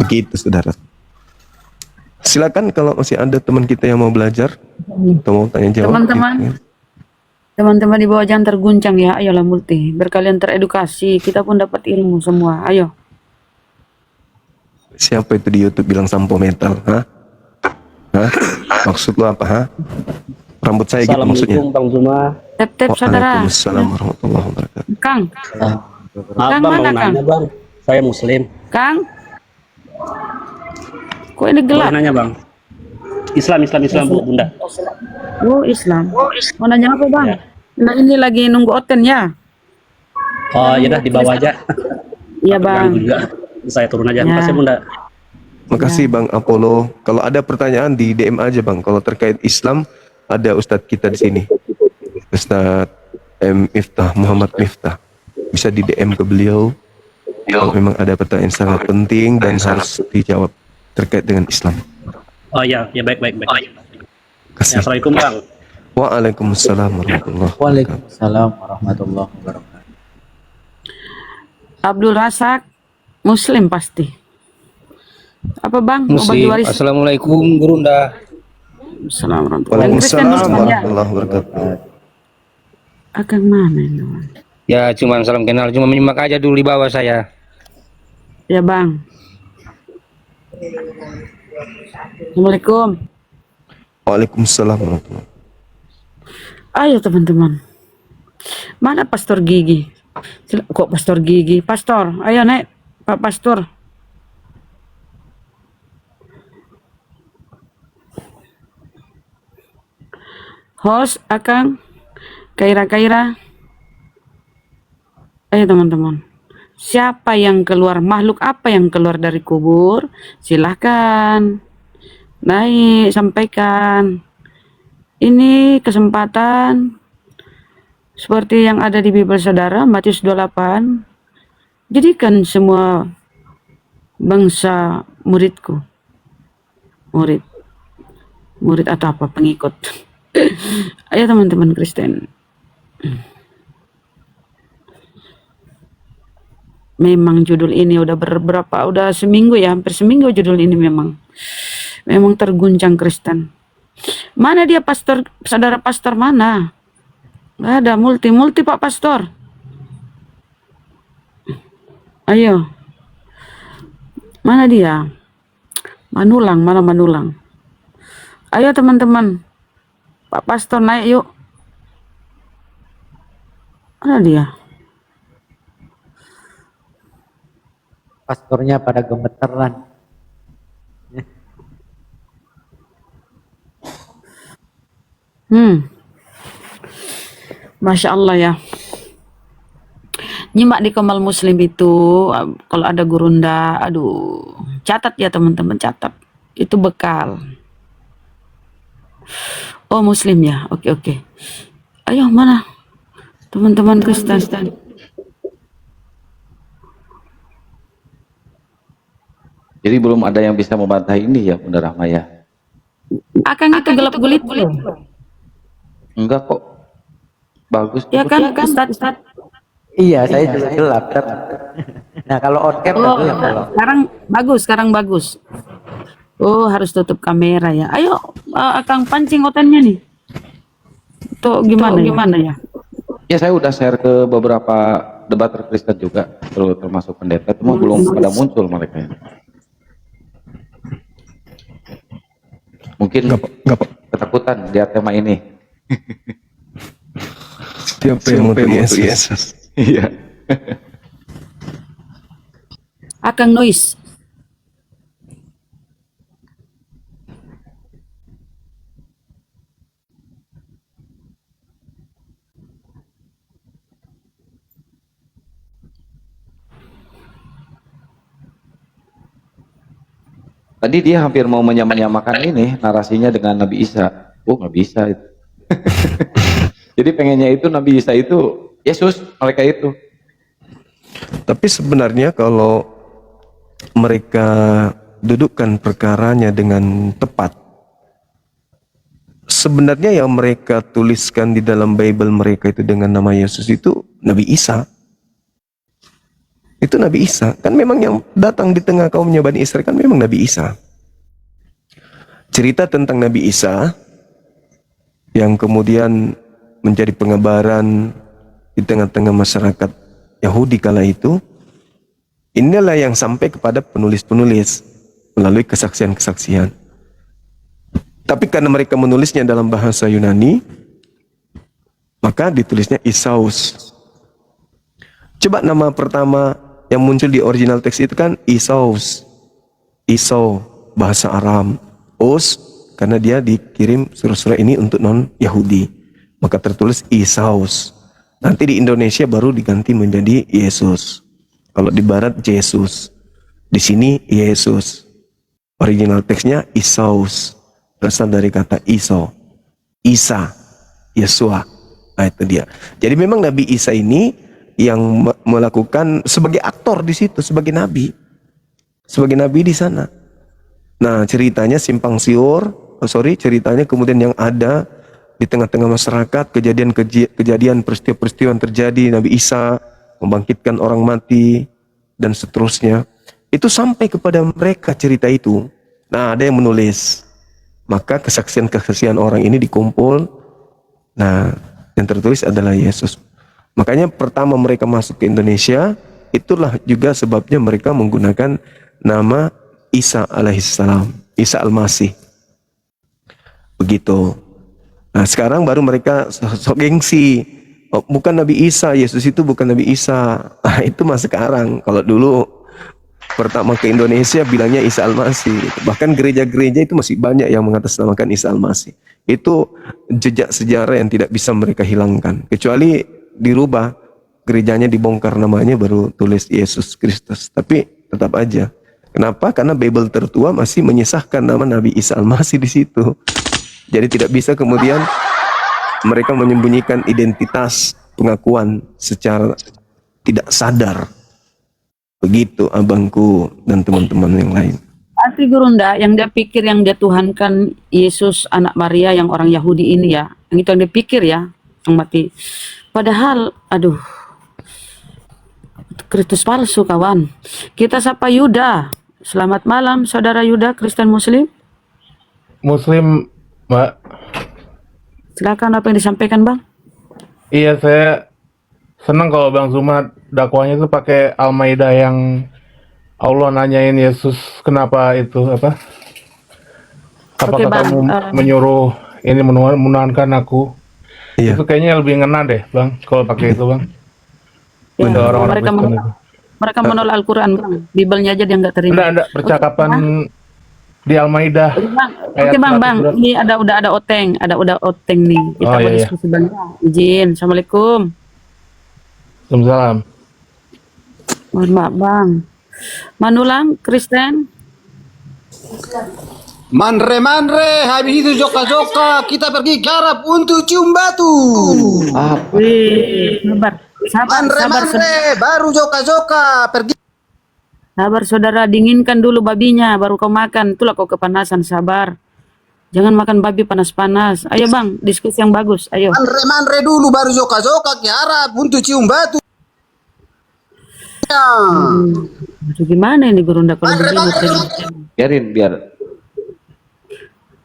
Begitu saudara. Silakan kalau masih ada teman kita yang mau belajar atau mau tanya jawab. Teman-teman di bawah jangan terguncang ya. Ayolah multi. Berkalian teredukasi. Kita pun dapat ilmu semua. Ayo. Siapa itu di YouTube bilang sampo metal? Hah? Maksud lu apa? Hah? Rambut saya gitu maksudnya. Assalamualaikum Bang Zuma. Tep-tep saudara. Waalaikumsalam warahmatullahi wabarakatuh. Kang. Maaf Kang, Bang, mau mana, Kang? nanya Bang. Saya Muslim. Kang. Kok ini Boleh gelap? nanya Bang. Islam Bu, Bunda. Oh Islam. Mau nanya apa bang? Ya. Nah ini lagi nunggu oten ya. Oh ya dah, di bawah aja. Iya Ganggu bang. juga. Saya turun aja. Ya. Makasih Bunda. Makasih Bang Apollo. Kalau ada pertanyaan di DM aja Bang. Kalau terkait Islam ada Ustadz kita di sini. Ustadz Miftah, Muhammad Miftah. Bisa di DM ke beliau. Kalau memang ada pertanyaan sangat penting dan harus dijawab terkait dengan Islam. Oh ya, baik. Ya, Kasih. Assalamualaikum Bang. Waalaikumsalam warahmatullahi wabarakatuh. Waalaikumsalam warahmatullahi wabarakatuh. Abdul Razak Muslim pasti. Apa bang? Mau bagi Muslim. waris? Assalamualaikum Gurunda. Assalamualaikum. Waalaikumsalam Muslim ya. warahmatullahi wabarakatuh. Akan mana ini bang? Ya cuman salam kenal, cuma menyimak aja dulu di bawah saya. Ya bang. Assalamualaikum. Waalaikumsalam warahmatullahi wabarakatuh. Ayo teman-teman. Mana Pastor Gigi? Kok Pastor Gigi? Pastor, ayo naik. Pak Pastor. Host, Akang, Kaira. Ayo teman-teman. Siapa yang keluar? Makhluk apa yang keluar dari kubur? Silahkan. Naik, sampaikan. Ini kesempatan seperti yang ada di Bible saudara, Matius 28. Jadikan semua bangsa muridku, murid, murid atau apa pengikut. Ayo teman-teman Kristen, memang judul ini udah udah seminggu ya, hampir seminggu judul ini memang terguncang Kristen. Mana dia pastor, saudara pastor mana? Nggak ada, multi Pak Pastor. Ayo, mana dia? Manulang, mana Manulang? Ayo teman-teman, Pak Pastor naik yuk. Mana dia? Pastornya pada gemeteran. Masya Allah ya. Nyimak di Kamal Muslim itu, kalau ada gurunda, aduh, catat ya teman-teman, catat. Itu bekal. Oh Muslim ya, oke. Ayo mana teman-teman Kristen? Jadi belum ada yang bisa membantah ini ya Bunda Rahmaya? Akang itu gelap gulit. Enggak kok. Bagus. Ya kan Ustaz. Iya, saya juga gelap. Nah, kalau on cam Oh, baru yang belum. sekarang bagus. Oh, harus tutup kamera ya. Ayo, Akang pancing otennya nih. Tuh gimana ya? Ya saya udah share ke beberapa debater Kristen juga, termasuk pendeta, cuma belum pada muncul mereka. Mungkin ketakutan lihat tema ini. Siapa yang untuk Yesus? Iya. Akang noise. Tadi dia hampir mau menyamakan ini narasinya dengan Nabi Isa. Oh nggak bisa itu. Jadi pengennya itu Nabi Isa itu Yesus, mereka itu. Tapi sebenarnya kalau mereka dudukkan perkaranya dengan tepat, sebenarnya yang mereka tuliskan di dalam Bible mereka itu dengan nama Yesus itu Nabi Isa. Itu Nabi Isa. Kan memang yang datang di tengah kaumnya Bani Israel kan memang Nabi Isa. Cerita tentang Nabi Isa yang kemudian menjadi pengabaran di tengah-tengah masyarakat Yahudi kala itu, inilah yang sampai kepada penulis-penulis melalui kesaksian-kesaksian. Tapi karena mereka menulisnya dalam bahasa Yunani, maka ditulisnya Isaus. Coba nama pertama yang muncul di original teks itu kan Isaus. Isau, bahasa Aram. Os, karena dia dikirim surah-surah ini untuk non-Yahudi. Maka tertulis Isaus. Nanti di Indonesia baru diganti menjadi Yesus. Kalau di Barat, Yesus. Di sini, Yesus. Original teksnya Isaus. Berasal dari kata Iso. Isa. Yesua. Nah itu dia. Jadi memang Nabi Isa ini yang melakukan sebagai aktor di situ, sebagai nabi. Sebagai nabi di sana. Nah ceritanya simpang siur, ceritanya kemudian yang ada di tengah-tengah masyarakat, kejadian peristiwa-peristiwa yang terjadi, Nabi Isa membangkitkan orang mati, dan seterusnya. Itu sampai kepada mereka cerita itu. Nah ada yang menulis. Maka kesaksian-kesaksian orang ini dikumpul. Nah yang tertulis adalah Yesus. Makanya pertama mereka masuk ke Indonesia, itulah juga sebabnya mereka menggunakan nama Isa alaihissalam, Isa al-Masih. Begitu. Nah sekarang baru mereka sok gengsi. Oh, bukan Nabi Isa, Yesus itu bukan Nabi Isa. Nah, itu mah sekarang. Kalau dulu pertama ke Indonesia bilangnya Isa al-Masih. Bahkan gereja-gereja itu masih banyak yang mengatasnamakan Isa al-Masih. Itu jejak sejarah yang tidak bisa mereka hilangkan. Kecuali dirubah, gerejanya dibongkar namanya baru tulis Yesus Kristus. Tapi tetap aja. Kenapa? Karena Bible tertua masih menyisahkan nama Nabi Isa al-Masih di situ. Jadi tidak bisa kemudian mereka menyembunyikan identitas pengakuan secara tidak sadar. Begitu abangku dan teman-teman yang lain. Berarti Gurunda, yang dia pikir yang dia Tuhankan Yesus anak Maria yang orang Yahudi ini ya, yang itu yang dia pikir ya, yang mati. Padahal, aduh, Kristus palsu kawan. Kita sapa Yuda. Selamat malam saudara Yuda, Kristen Muslim. Muslim, Mbak. Silakan apa yang disampaikan Bang? Iya, saya senang kalau Bang Zuma dakwahnya itu pakai Al-Maidah yang Allah nanyain Yesus kenapa itu apa? Oke, Apakah Bang. kamu menyuruh ini menuhankan aku? Iya. Itu kayaknya lebih ngena deh, Bang, kalau pakai itu, Bang. Ya, Untuk orang-orang mereka Kristen menolak, itu. mereka menolak Al-Quran Bang. Bibelnya aja dia nggak terima. Ada percakapan di Al-Maidah. Oke Bang, ayat oke, Bang, 100. ini udah ada oteng, ada oteng nih. Kita Oh, mau iya. diskusi Bang. Izin, assalamualaikum. Waalaikumsalam. Mohon maaf Bang. Manulang, Kristen. Manre, habis itu joka-joka, kita pergi garap untuk cium batu. Wih, sabar, Baru joka-joka, pergi. sabar saudara, dinginkan dulu babinya, baru kau makan. Itulah kau kepanasan, sabar. Jangan makan babi panas-panas. Ayo Bang, diskusi yang bagus, ayo. Manre dulu, baru joka-joka, garap untuk cium batu. Aduh, gimana ini Gurunda kalau begini? Biarin, biar.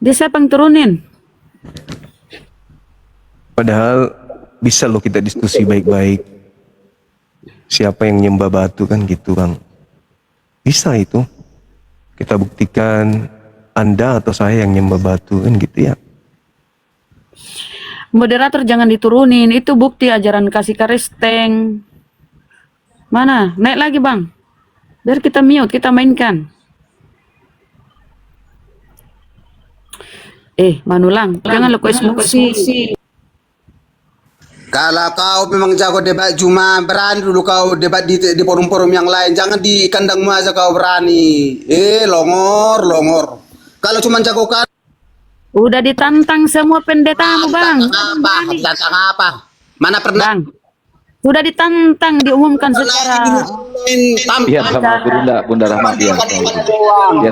Dia siapa yang turunin? Padahal bisa loh kita diskusi baik-baik. Siapa yang nyembah batu kan gitu Bang. Bisa itu. Kita buktikan Anda atau saya yang nyembah batu kan gitu ya. Moderator jangan diturunin, itu bukti ajaran kasih karesteng. Mana? Naik lagi Bang. Biar kita mute, kita mainkan. Manulang, jangan lo emosi. Kalau kau memang jago debat, cuma berani dulu kau debat di forum-forum yang lain. Jangan di kandangmu aja kau berani. Longor. Kalau cuma jago kan. Udah ditantang semua pendetamu Bang. Tantang apa? Mana pernah? Bang, sudah ditantang, diumumkan secara Biar sama Bunda Rahmat biar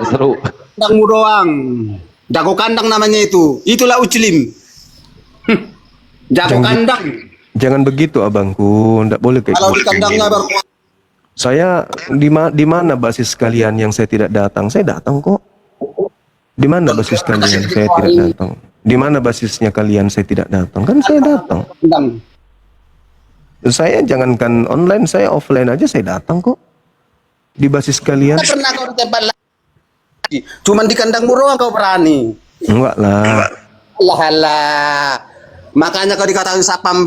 seru. kandangmu doang. Jago kandang namanya itu. Itulah Uclim. Jago kandang. Jangan begitu abangku, ndak boleh kayak Kalau di gitu. kandangnya baru Saya di mana basis kalian yang saya tidak datang? Saya datang kok. Di mana basis kalian? Saya tidak datang. Di mana basisnya kalian? Saya tidak datang. Kan saya datang. kandang. Saya jangankan online, saya offline aja saya datang kok. Di basis kalian? Tidak pernah kau di tempat lain. Cuman di kandangmu doang kau berani. Enggak lah. Lah. Makanya kau dikatakan sapam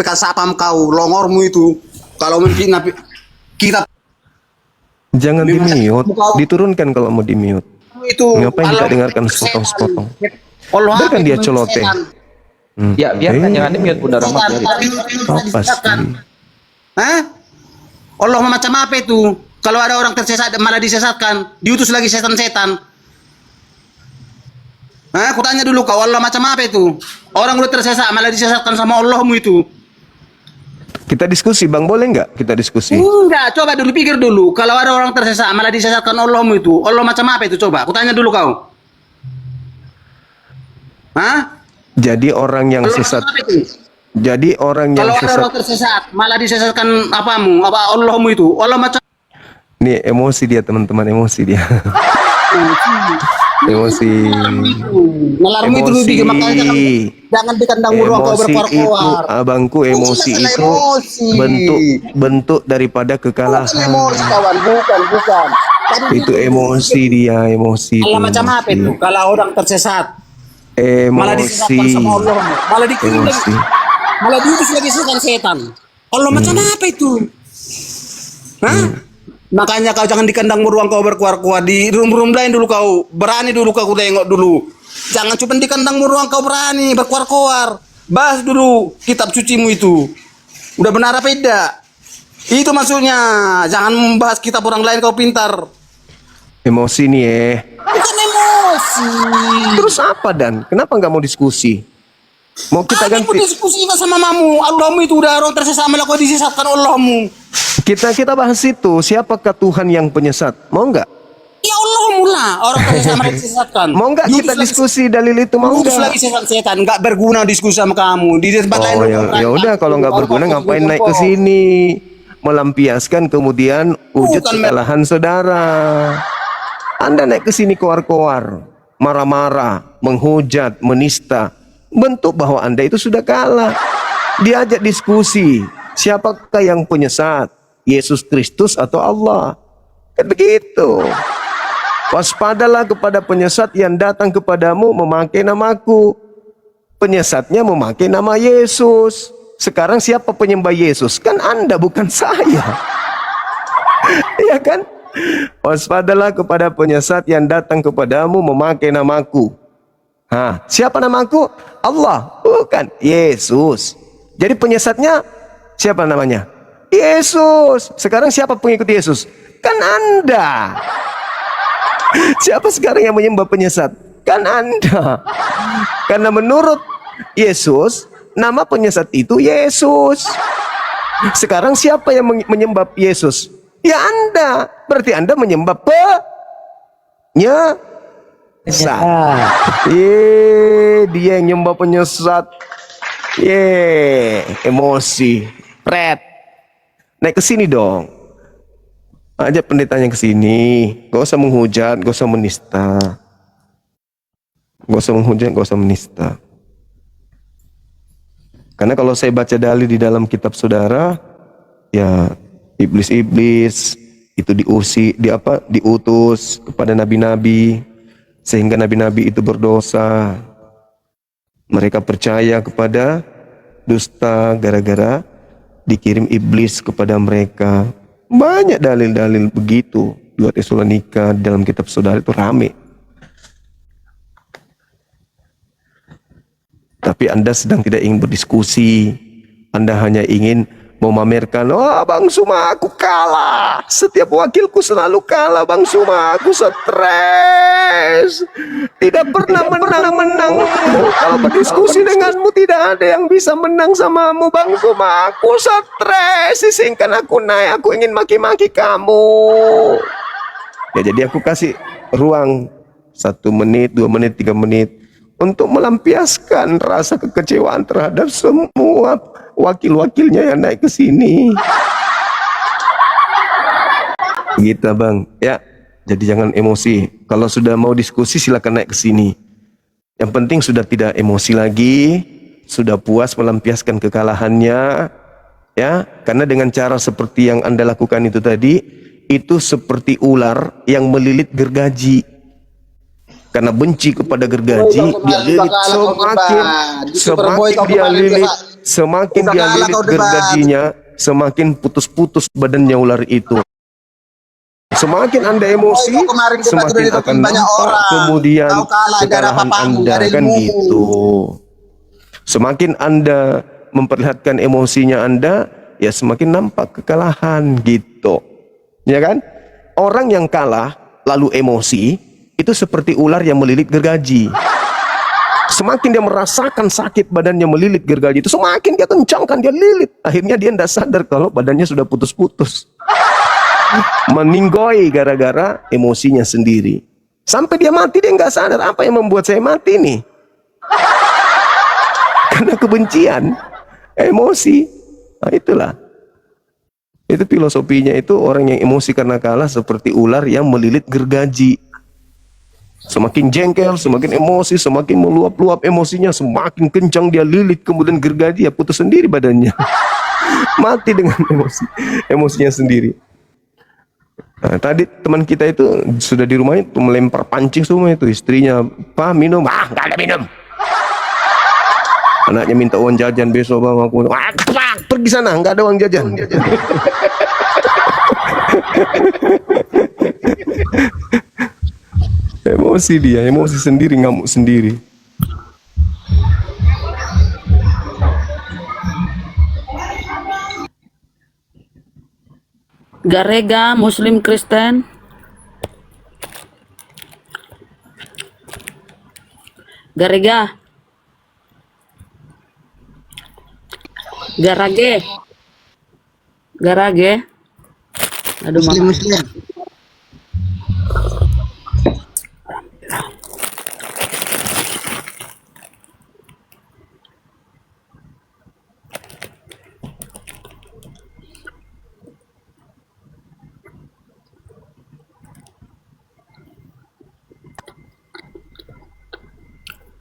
kau, longormu itu. Kalau mungkin kita Jangan di mute, diturunkan kalau mau di mute. itu Ngapain kita dengarkan sepotong-sepotong? Allah Biarkan dia celoteh. Ya, biarkan jangan di-mute Bunda Rahmat, biarin. Apa sih? Hah? Allah macam apa itu? Kalau ada orang tersesat malah disesatkan, diutus lagi setan-setan. Hah? Aku tanya dulu kau, Allah macam apa itu? Orang udah tersesat malah disesatkan sama Allahmu itu. Kita diskusi Bang, boleh nggak kita diskusi? Enggak, coba dulu pikir dulu. Kalau ada orang tersesat malah disesatkan Allahmu itu, Allah macam apa itu? Coba, aku tanya dulu kau. Hah? Jadi orang yang Allah sesat. macam apa itu? Jadi orang yang Kalau ada sesat. orang tersesat malah disesatkan apamu, apa Allahmu itu? Allah macam Nih emosi dia teman-teman, emosi dia. Emosi. Nalarmu itu lebih makanya jangan di kandang ruang kau Emosi itu berkoar-koar. abangku, emosi Bukan itu emosi. bentuk daripada Bukan kekalahan. emosi kawan, bukan. Tadi Itu emosi dia, emosi. Allah itu, macam apa emosi. itu? Kalau orang tersesat malah Emosi. disesatkan sama Allah, malah dikirim lagi, Emosi. malah diutus lagi setan. Allah macam apa itu? Hah? Makanya kau jangan di kandang ruang kau berkuar-kuar, di room lain dulu kau berani dulu kau tengok dulu. Jangan cuma di kandang ruang kau berani berkuar-kuar. Bahas dulu kitab sucimu itu. Udah benar apa tidak? Itu maksudnya. Jangan membahas kitab orang lain kau pintar. Emosi nih Bukan emosi. Terus apa Dan? Kenapa nggak mau diskusi? Mau kita Aku ganti. diskusi sama mamamu. Allahmu itu udah orang tersesat malah kau disesatkan Allahmu. Kita bahas itu. Siapakah Tuhan yang penyesat? Mau nggak? Ya Allahmu lah orang tersesat malah disesatkan. Mau nggak kita diskusi dalil itu? Mau Terus nggak? lagi setan nggak berguna diskusi sama kamu di tempat lain. Oh ya udah, kalau nggak berguna ngapain naik ke sini? Melampiaskan kemudian wujud Bukan, kesalahan saudara. Anda naik ke sini koar-koar, marah-marah, menghujat, menista, bentuk bahwa Anda itu sudah kalah. Diajak diskusi, siapakah yang penyesat? Yesus Kristus atau Allah? Kan begitu. Waspadalah kepada penyesat yang datang kepadamu memakai namaku. Penyesatnya memakai nama Yesus. Sekarang siapa penyembah Yesus? Kan Anda, bukan saya. Iya kan? Waspadalah kepada penyesat yang datang kepadamu memakai namaku. Siapa namaku? Allah, bukan Yesus. Jadi penyesatnya siapa namanya? Yesus. Sekarang siapa pengikut Yesus? Kan Anda. Siapa sekarang yang menyembah penyesat? Kan Anda. Karena menurut Yesus, nama penyesat itu Yesus. Sekarang siapa yang menyembah Yesus? Ya Anda. Berarti Anda menyembah penyesat. Dia yang nyembah penyesat. Emosi. Pret. Naik ke sini dong. Ajak pendetanya ke sini. Gak usah menghujat, gak usah menista. Gak usah menghujat, gak usah menista. Karena kalau saya baca dalil di dalam kitab saudara, ya iblis-iblis itu diutus kepada nabi-nabi sehingga nabi-nabi itu berdosa. Mereka percaya kepada dusta gara-gara dikirim iblis kepada mereka. Banyak dalil-dalil begitu. 2 Tesalonika dalam kitab saudara itu rame. Tapi Anda sedang tidak ingin berdiskusi. Anda hanya ingin memamerkan, Bang Suma aku kalah. Setiap wakilku selalu kalah Bang Suma. Aku stres. Tidak pernah menang. Kalau berdiskusi denganmu tidak ada yang bisa menang samamu Bang Suma. Aku stres. Sisingkan aku naik. Aku ingin maki-maki kamu. Ya jadi aku kasih ruang 1 menit, 2 menit, 3 menit untuk melampiaskan rasa kekecewaan terhadap semua wakil-wakilnya yang naik ke sini. Gitu Bang, ya. Jadi jangan emosi. Kalau sudah mau diskusi silakan naik ke sini. Yang penting sudah tidak emosi lagi, sudah puas melampiaskan kekalahannya, ya. Karena dengan cara seperti yang Anda lakukan itu tadi, itu seperti ular yang melilit gergaji. Karena benci kepada gergaji, dia lilit semakin dia lilit gergajinya, semakin putus-putus badannya ular itu. Semakin Anda emosi, semakin akan nampak kemudian kekalahan Anda, kan gitu. Semakin Anda memperlihatkan emosinya Anda, ya semakin nampak kekalahan gitu. Ya kan? Orang yang kalah lalu emosi itu seperti ular yang melilit gergaji. Semakin dia merasakan sakit badannya melilit gergaji itu, semakin dia kencangkan, dia lilit. Akhirnya dia tidak sadar kalau badannya sudah putus-putus. Meninggoy gara-gara emosinya sendiri. Sampai dia mati dia nggak sadar, apa yang membuat saya mati nih? Karena kebencian, emosi. Nah itulah. Itu filosofinya itu, orang yang emosi karena kalah seperti ular yang melilit gergaji. Semakin jengkel, semakin emosi, semakin meluap-luap emosinya, semakin kencang dia lilit, kemudian gergaji ya putus sendiri badannya. Mati dengan emosinya sendiri. Nah, tadi teman kita itu sudah di rumahnya tuh melempar pancing semua itu, istrinya, "Pak minum." "Ah, nggak ada minum." Anaknya minta uang jajan besok Bang, aku, "Pergi sana, nggak ada uang jajan." Emosi dia, emosi sendiri, ngamuk sendiri. Garega, Muslim Kristen. Garega. Garage. Garage. Aduh, Muslim mama. Muslim.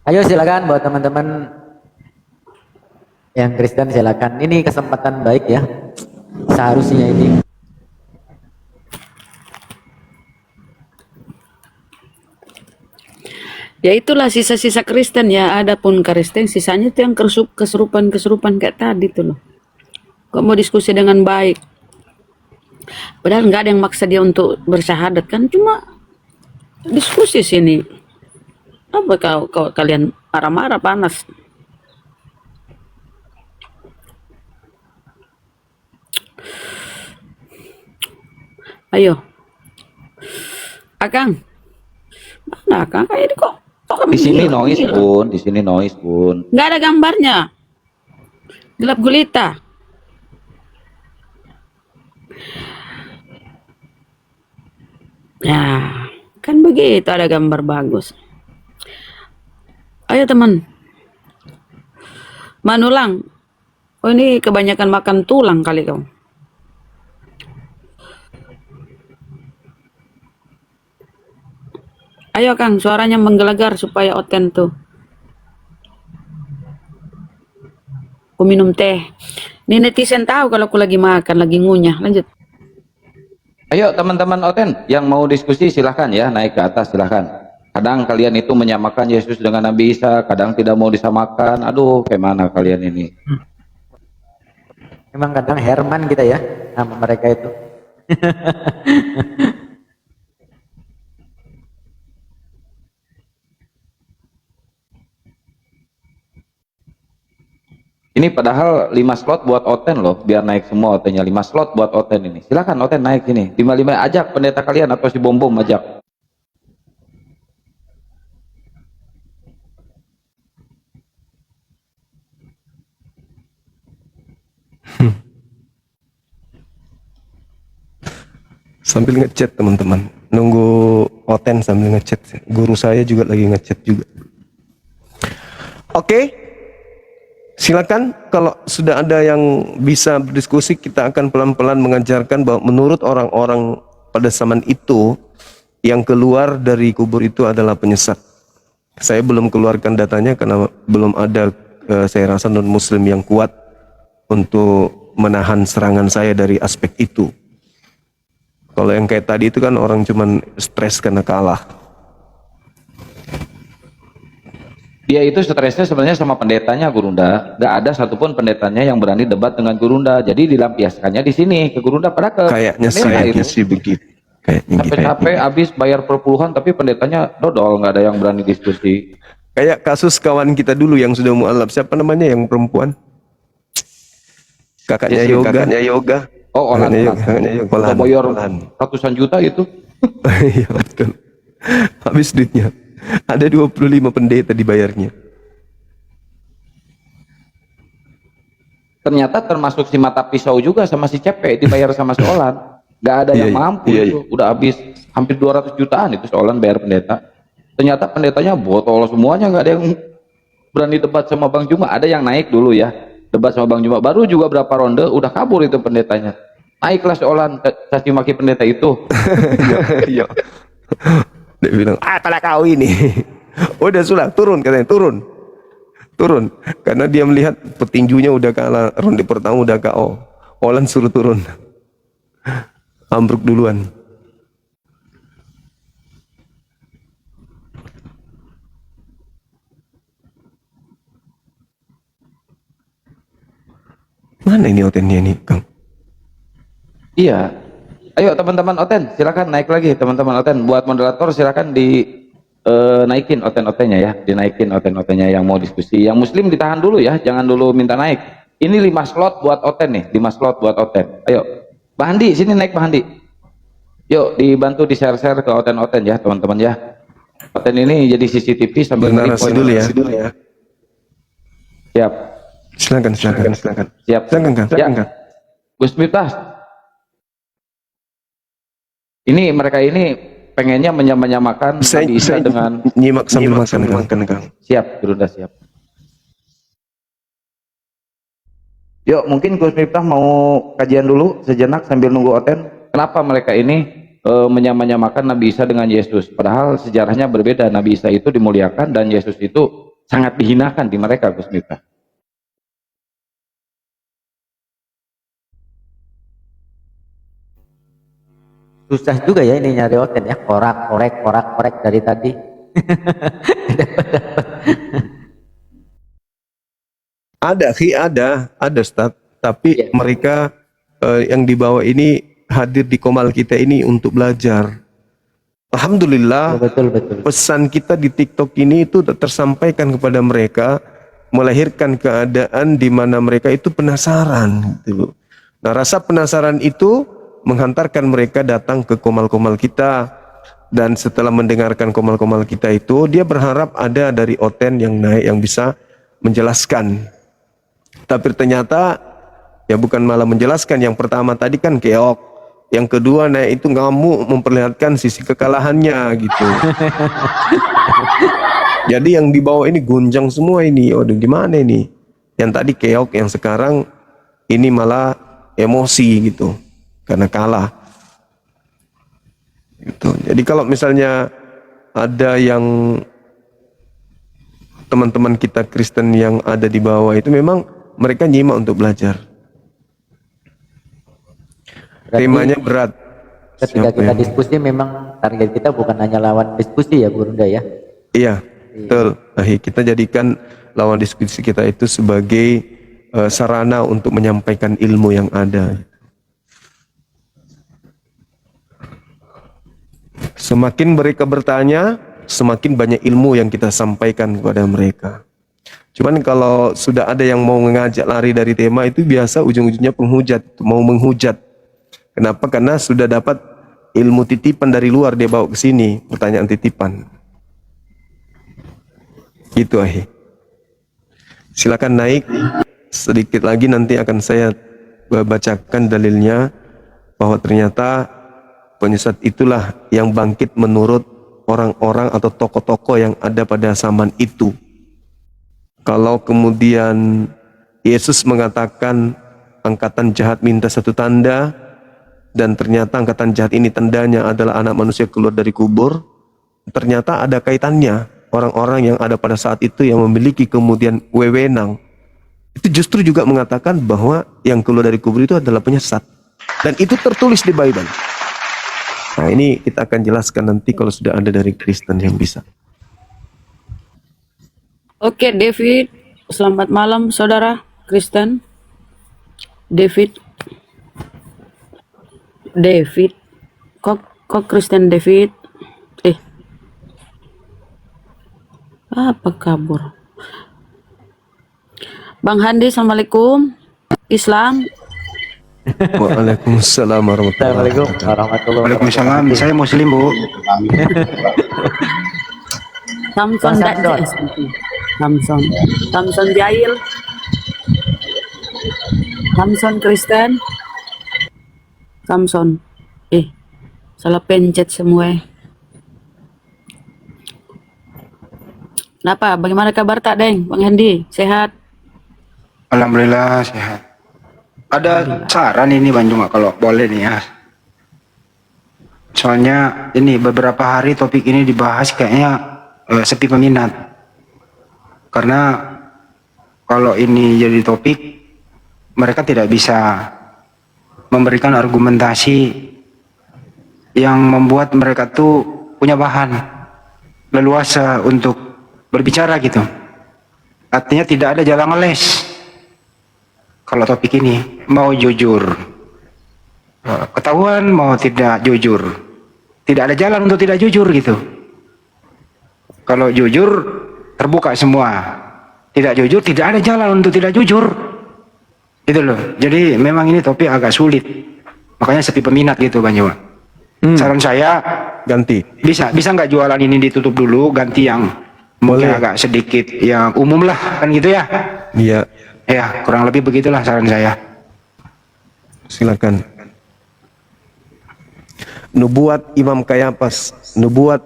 Ayo silakan buat teman-teman yang Kristen, silakan. Ini kesempatan baik ya. Seharusnya ini. Ya itulah sisa-sisa Kristen ya. Adapun Kristen sisanya itu yang kesurupan-kesurupan kayak tadi tuh loh. Kok mau diskusi dengan baik? Padahal nggak ada yang maksa dia untuk bersyahadat kan, cuma diskusi sini. Apa kau kalian marah-marah panas? Ayo, Akang, mana Akang? Kayak ini kok Di sini noise Bun, di sini noise Bun. nggak ada gambarnya, gelap gulita. Nah, kan begitu ada gambar bagus. Ayo teman, Manulang. Oh ini kebanyakan makan tulang kali kau. Ayo Kang, suaranya menggelegar supaya Oten tuh. Aku minum teh. Ini netizen tahu kalau aku lagi makan, lagi ngunyah. Lanjut. Ayo teman-teman Oten yang mau diskusi silahkan ya, naik ke atas silahkan. Kadang kalian itu menyamakan Yesus dengan Nabi Isa, kadang tidak mau disamakan. Aduh, kayak mana kalian ini? Memang kadang Herman kita ya sama mereka itu. Ini padahal 5 slot buat Oten loh, biar naik semua Otennya. 5 slot buat Oten ini. Silakan Oten naik sini. 55 ajak pendeta kalian atau si Bom ajak. Sambil ngechat teman-teman, nunggu Oten sambil ngechat. Guru saya juga lagi ngechat juga. Oke, silakan kalau sudah ada yang bisa berdiskusi, kita akan pelan-pelan mengajarkan bahwa menurut orang-orang pada zaman itu yang keluar dari kubur itu adalah penyesat. Saya belum keluarkan datanya karena belum ada saya rasa non-muslim yang kuat untuk menahan serangan saya dari aspek itu. Kalau yang kayak tadi itu kan orang cuman stres karena kalah. Dia itu stresnya sebenarnya sama pendetanya Gurunda. Gak ada satupun pendetanya yang berani debat dengan Gurunda. Jadi dilampiaskannya di sini ke Gurunda pada ke Kayaknya sih begitu. Kayaknya capek-capek habis bayar perpuluhan tapi pendetanya dodol, nggak ada yang berani diskusi. Kayak kasus kawan kita dulu yang sudah mualaf, siapa namanya yang perempuan? Kakaknya yoga. Oh, Olan. Udah bayar Olan. ratusan juta itu. Iya betul. Habis duitnya. Ada 25 pendeta dibayarnya. Ternyata termasuk si mata pisau juga sama si Cepe dibayar sama si Olan. Gak ada yang mampu itu. Udah habis hampir 200 jutaan itu si Olan bayar pendeta. Ternyata pendetanya botol semuanya, gak ada yang berani debat sama Bang Juma. Ada yang naik dulu ya, debat sama Bang Juma. Baru juga berapa ronde udah kabur itu pendetanya. Naiklah si Olan caci maki pendeta itu. Iya. Dia bilang, pada kau ini. Udah sudah turun katanya, turun. Karena dia melihat petinjunya udah kalah, ronde pertama udah KO. Olan suruh turun. Ambruk duluan. Mana ini Otennya ini, Kang? Iya. Ayo teman-teman Oten, silakan naik lagi teman-teman Oten. Buat moderator silakan naikin Oten-Otennya ya, dinaikin Oten-Otennya yang mau diskusi. Yang Muslim ditahan dulu ya, jangan dulu minta naik. Ini 5 slot buat Oten nih, 5 slot buat Oten. Ayo, Pak Handi, sini naik Pak Handi. Yuk dibantu di share-share ke Oten-Oten ya teman-teman ya. Oten ini jadi CCTV sambil bernarasi dulu ya. Siap. Silakan. Siap. Silakan, Kang. Ya. Gus Miftah. Ini mereka ini pengennya menyamakan Nabi Isa dengan nyimak sambil makan, Kang. siap, Gerunda siap. Yuk, mungkin Gus Miftah mau kajian dulu sejenak sambil nunggu Oten. Kenapa mereka ini menyamakan Nabi Isa dengan Yesus? Padahal sejarahnya berbeda. Nabi Isa itu dimuliakan dan Yesus itu sangat dihinakan di mereka, Gus Miftah. Susah juga ya ini nyari Oten ya, korek dari tadi. Ada Ustaz, tapi Iya. mereka yang dibawa ini hadir di Komal kita ini untuk belajar. Alhamdulillah, Betul. pesan kita di TikTok ini itu tersampaikan kepada mereka, melahirkan keadaan di mana mereka itu penasaran gitu. Nah, rasa penasaran itu menghantarkan mereka datang ke Komal-Komal kita, dan setelah mendengarkan Komal-Komal kita itu, dia berharap ada dari Oten yang naik yang bisa menjelaskan. Tapi ternyata ya bukan malah menjelaskan. Yang pertama tadi kan keok, yang kedua naik itu ngamuk memperlihatkan sisi kekalahannya gitu. Jadi yang dibawa ini gunjang semua ini. Oh, gimana ini? Yang tadi keok, yang sekarang ini malah emosi gitu karena kalah. Gitu. Jadi kalau misalnya ada yang teman-teman kita Kristen yang ada di bawah itu memang mereka nyimak untuk belajar. Berarti Temanya berat. ketika Siapa kita yang- diskusi memang target kita bukan hanya lawan diskusi ya Gerunda ya. Iya, betul. Nah, kita jadikan lawan diskusi kita itu sebagai sarana untuk menyampaikan ilmu yang ada. Semakin mereka bertanya, semakin banyak ilmu yang kita sampaikan kepada mereka. Cuman kalau sudah ada yang mau mengajak lari dari tema itu biasa ujung-ujungnya penghujat, mau menghujat. Kenapa? Karena sudah dapat ilmu titipan dari luar, dia bawa ke sini, pertanyaan titipan. Gitu ahi. Silakan naik sedikit lagi, nanti akan saya bacakan dalilnya bahwa ternyata penyesat itulah yang bangkit menurut orang-orang atau tokoh-tokoh yang ada pada zaman itu. Kalau kemudian Yesus mengatakan angkatan jahat minta satu tanda, dan ternyata angkatan jahat ini tandanya adalah anak manusia keluar dari kubur, ternyata ada kaitannya. Orang-orang yang ada pada saat itu yang memiliki kemudian wewenang, itu justru juga mengatakan bahwa yang keluar dari kubur itu adalah penyesat. Dan itu tertulis di Bible. Nah, ini kita akan jelaskan nanti kalau sudah ada dari Kristen yang bisa. Oke, David. Selamat malam, saudara Kristen. David. Kok Kristen David? Apa kabur? Bang Handi, Assalamualaikum. Islam. Waalaikumsalam warahmatullahi Assalamualaikum wabarakatuh. warahmatullahi Waalaikumsalam, saya muslim Bu. Samson Bang Samson. Samson Jail. Samson Kristen. Samson. Salah pencet semua. Kenapa? Bagaimana kabar tak, Deng? Bang Handi, sehat? Alhamdulillah sehat. Ada saran ini Bang Juma kalau boleh nih ya. Soalnya ini beberapa hari topik ini dibahas kayaknya sepi peminat. Karena kalau ini jadi topik, mereka tidak bisa memberikan argumentasi yang membuat mereka tuh punya bahan leluasa untuk berbicara gitu. Artinya tidak ada jalan ngeles. Kalau topik ini mau jujur, ketahuan mau tidak jujur, tidak ada jalan untuk tidak jujur gitu. Kalau jujur terbuka semua, tidak jujur tidak ada jalan untuk tidak jujur. Itu loh. Jadi memang ini topik agak sulit. Makanya sepi peminat gitu Bang Jawa. Saran saya Ganti. bisa nggak jualan ini ditutup dulu, ganti yang mungkin Boleh. agak sedikit yang umum lah kan gitu ya. Iya. Ya, kurang lebih begitulah saran saya. Silakan. Nubuat Imam Kayafas, nubuat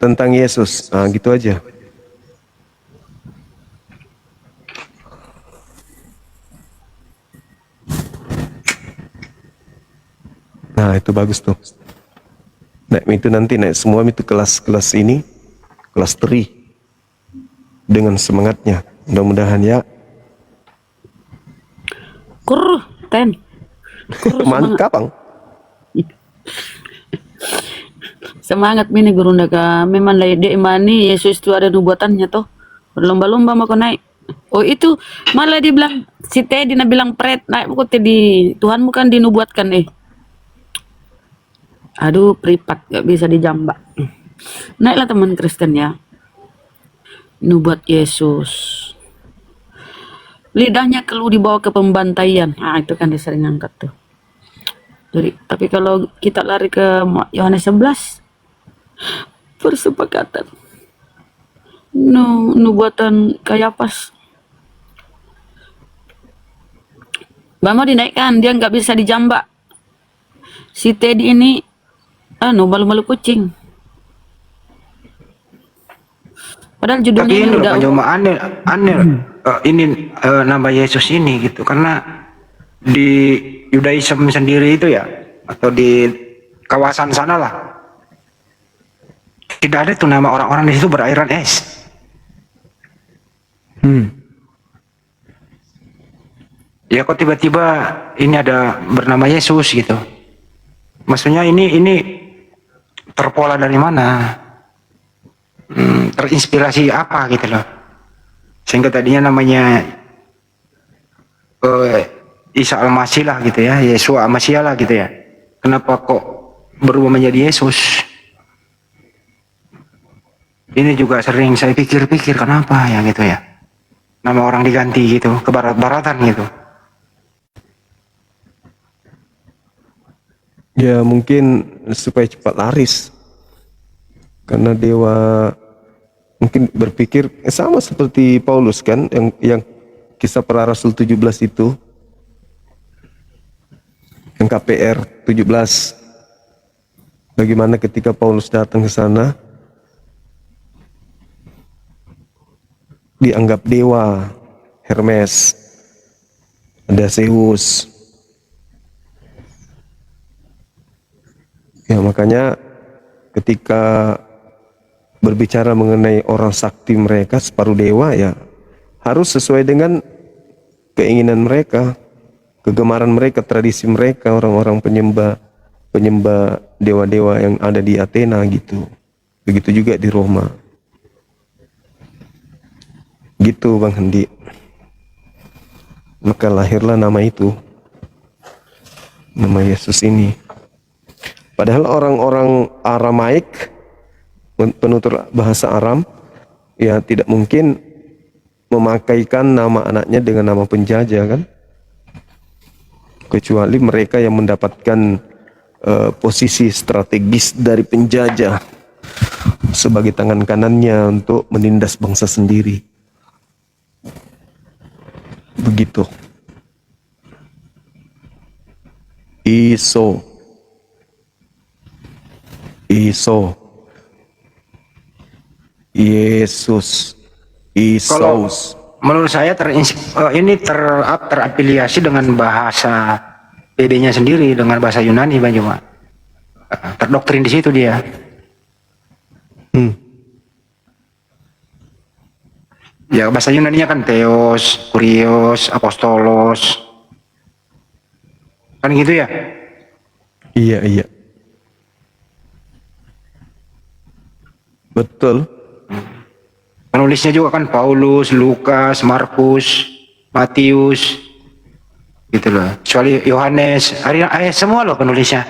tentang Yesus. Gitu aja. Nah, itu bagus tuh. Nah, itu nanti naik semua itu kelas-kelas ini, kelas teri dengan semangatnya. Mudah-mudahan ya. Kur, Ten. Kur, semangat. Mantap, Bang. Semangat mini guru naga. Memang lah dia imani Yesus itu ada nubuatannya toh. Berlomba-lomba mau naik. Oh itu malah dibilang si Teddy bilang pret naik kok Teddy. Tuhan bukan dinubuatkan Aduh, pripat gak bisa dijambak. Naiklah teman Kristen ya. Nubuat Yesus. Lidahnya keluh dibawa ke pembantaian. Itu kan dia sering angkat tuh. Jadi, tapi kalau kita lari ke Yohanes 11, persepakatan. Nubuatan Kayafas. Mau dinaikkan, dia nggak bisa dijambak. Si Teddy ini malu-malu kucing. Padahal judulnya Tapi ini udah cuma aneh ini nama Yesus ini gitu, karena di Yudaism sendiri itu ya, atau di kawasan sana lah, tidak ada tuh nama orang-orang di situ berakhiran S. Ya kok tiba-tiba ini ada bernama Yesus gitu. Maksudnya ini terpola dari mana? Terinspirasi apa gitu loh. Sehingga tadinya namanya Isa Al-Masih lah gitu ya, Yesua Al-Masih lah gitu ya. Kenapa kok berubah menjadi Yesus? Ini juga sering saya pikir-pikir kenapa ya gitu ya. Nama orang diganti gitu, ke barat-baratan gitu. Ya mungkin supaya cepat laris. Karena dewa mungkin berpikir sama seperti Paulus kan, yang kisah para Rasul 17 itu, yang KPR 17, bagaimana ketika Paulus datang ke sana dianggap dewa, Hermes, ada Zeus. Ya makanya ketika berbicara mengenai orang sakti mereka, separuh dewa ya harus sesuai dengan keinginan mereka, kegemaran mereka, tradisi mereka, orang-orang penyembah dewa-dewa yang ada di Athena gitu. Begitu juga di Roma. Gitu Bang Hendi. Maka lahirlah nama itu, nama Yesus ini. Padahal orang-orang Aramaik, penutur bahasa Aram, ya tidak mungkin memakaikan nama anaknya dengan nama penjajah kan, kecuali mereka yang mendapatkan posisi strategis dari penjajah sebagai tangan kanannya untuk menindas bangsa sendiri. Begitu. Iso, Yesus, Kalau Isus. menurut saya ini terafiliasi dengan bahasa PD-nya sendiri, dengan bahasa Yunani Bang Juma. Terdoktrin di situ dia. Ya bahasa Yunaninya kan Theos, Kurios, Apostolos. Kan gitu ya? Iya. Betul. Penulisnya juga kan Paulus, Lukas, Markus, Matius. Gitu loh. Kecuali Yohanes, semua loh penulisnya.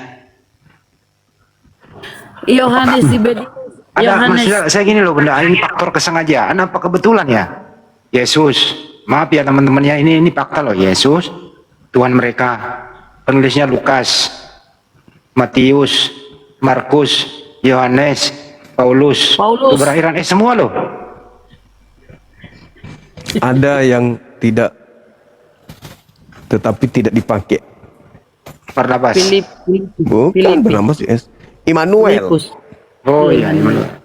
Yohanes dibeda. Ada maksudnya saya gini loh benda, ini faktor kesengajaan apa kebetulan ya? Yesus, maaf ya teman-temannya, ini fakta loh. Yesus Tuhan mereka, penulisnya Lukas, Matius, Markus, Yohanes, Paulus. Berakhiran semua loh. Ada yang tidak, tetapi tidak dipakai. Barnabas. Bukan Barnabas, yes. Immanuel. Filipus. Oh iya, Immanuel.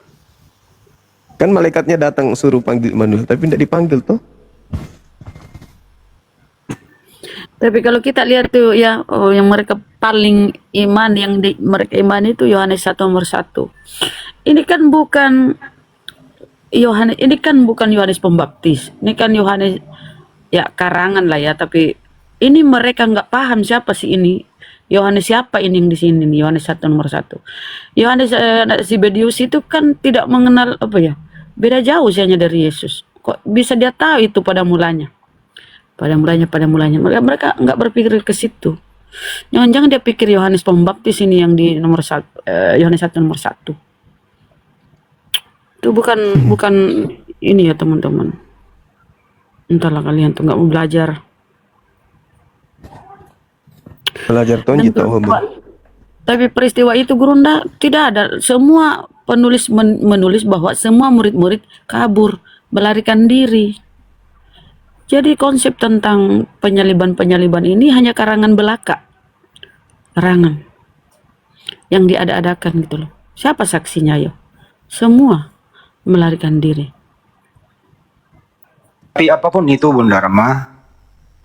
Kan malaikatnya datang suruh panggil Immanuel, tapi tidak dipanggil toh. Tapi kalau kita lihat tuh ya, yang mereka paling iman, yang mereka iman itu Yohanes 1 nomor 1. Ini kan bukan Yohanes Pembaptis. Ini kan Yohanes ya karangan lah ya, tapi ini mereka nggak paham siapa sih ini. Yohanes siapa ini yang di sini nih, Yohanes 1 nomor 1. Yohanes Zebedius itu kan tidak mengenal apa ya? Beda jauh hanya dari Yesus. Kok bisa dia tahu itu pada mulanya? Pada mulanya. Mereka nggak berpikir ke situ. Jangan-jangan dia pikir Yohanes Pembaptis ini yang di nomor 1, Yohanes 1 nomor 1. Itu bukan ini ya teman-teman. Entahlah kalian tuh nggak mau belajar. Belajar tuh Dan tahu. tapi peristiwa itu guru tidak ada. Semua penulis menulis bahwa semua murid-murid kabur, melarikan diri. Jadi konsep tentang penyaliban ini hanya karangan belaka. Karangan yang diada-adakan gitu loh. Siapa saksinya ya? Semua melarikan diri. Tapi apapun itu Bunda Rama,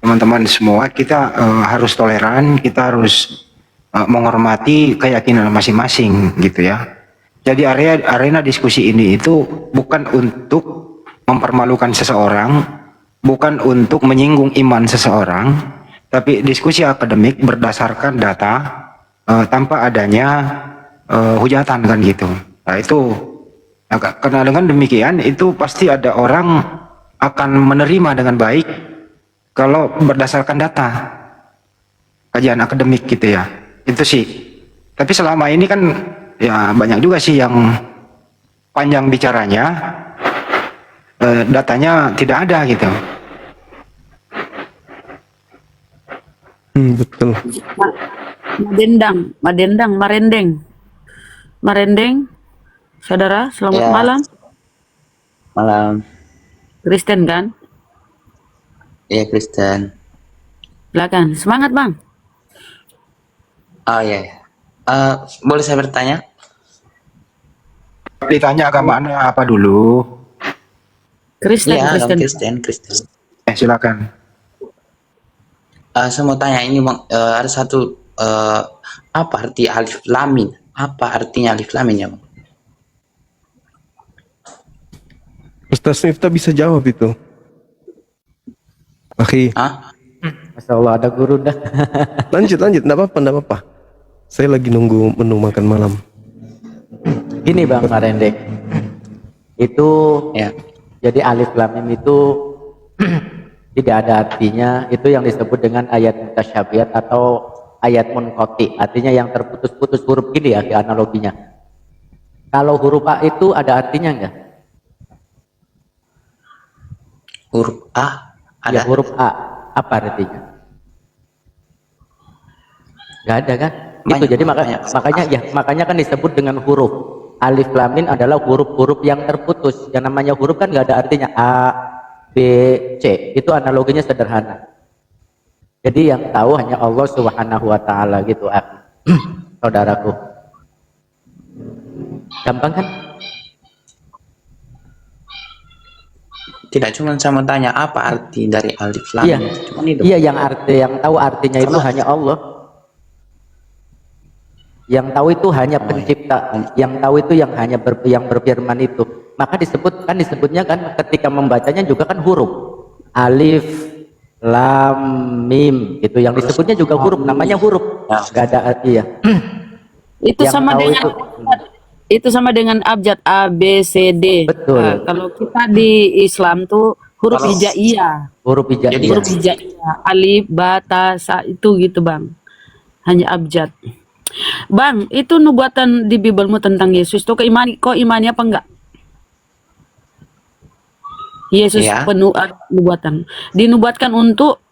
teman-teman semua, kita harus toleran, kita harus menghormati keyakinan masing-masing gitu ya. Jadi arena diskusi ini itu bukan untuk mempermalukan seseorang, bukan untuk menyinggung iman seseorang, tapi diskusi akademik berdasarkan data tanpa adanya hujatan kan gitu. Nah itu, karena dengan demikian itu pasti ada orang akan menerima dengan baik kalau berdasarkan data kajian akademik gitu ya. Itu sih. Tapi selama ini kan ya banyak juga sih yang panjang bicaranya, datanya tidak ada gitu. Betul. Marendeng, saudara, selamat Ya. malam. Malam. Kristen kan? Iya, Kristen. Silakan, semangat bang. Oh iya. Boleh saya bertanya? Ditanya agama Anda apa dulu? Kristen, Iya, Kristen. Kristen. Silakan. Saya mau tanya ini bang, ada satu apa arti alif lam mim? Apa artinya alif lam mim ya bang? Ustaz Miftah bisa jawab itu. Akhi, Hah? Masya Allah ada guru dah. lanjut, enggak apa-apa. Saya lagi nunggu menu makan malam. Ini bang Marendek, itu ya. Jadi alif lam mim itu tidak ada artinya. Itu yang disebut dengan ayat mutasyabihat atau ayat munqati, artinya yang terputus-putus huruf gini ya analoginya. Kalau huruf A itu ada artinya enggak? Huruf A ada. Ya, huruf A apa artinya? Enggak ada kan? Itu jadi makanya kan disebut dengan huruf. Alif lam mim adalah huruf-huruf yang terputus. Yang namanya huruf kan enggak ada artinya. A, B, C. Itu analoginya sederhana. Jadi yang tahu hanya Allah Subhanahu wa taala gitu, saudaraku. Gampang kan? Tidak cuma sama tanya apa arti dari alif lam. Iya, iya yang tahu artinya itu hanya Allah. Yang tahu itu hanya pencipta, yang tahu itu yang hanya yang berfirman itu. Maka disebutnya kan ketika membacanya juga kan huruf. Alif, lam, mim, itu yang disebutnya juga huruf, namanya huruf. Enggak ada arti ya. Itu sama dengan abjad A, B, C, D. Betul. Nah, kalau kita di Islam tuh huruf hijaiyah. Huruf hijaiyah. Alif, ba, ta, sa itu gitu bang. Hanya abjad. Bang, itu nubuatan di Bibelmu tentang Yesus tuh kok imani apa enggak? Yesus penuh nubuatan. Dinubuatkan untuk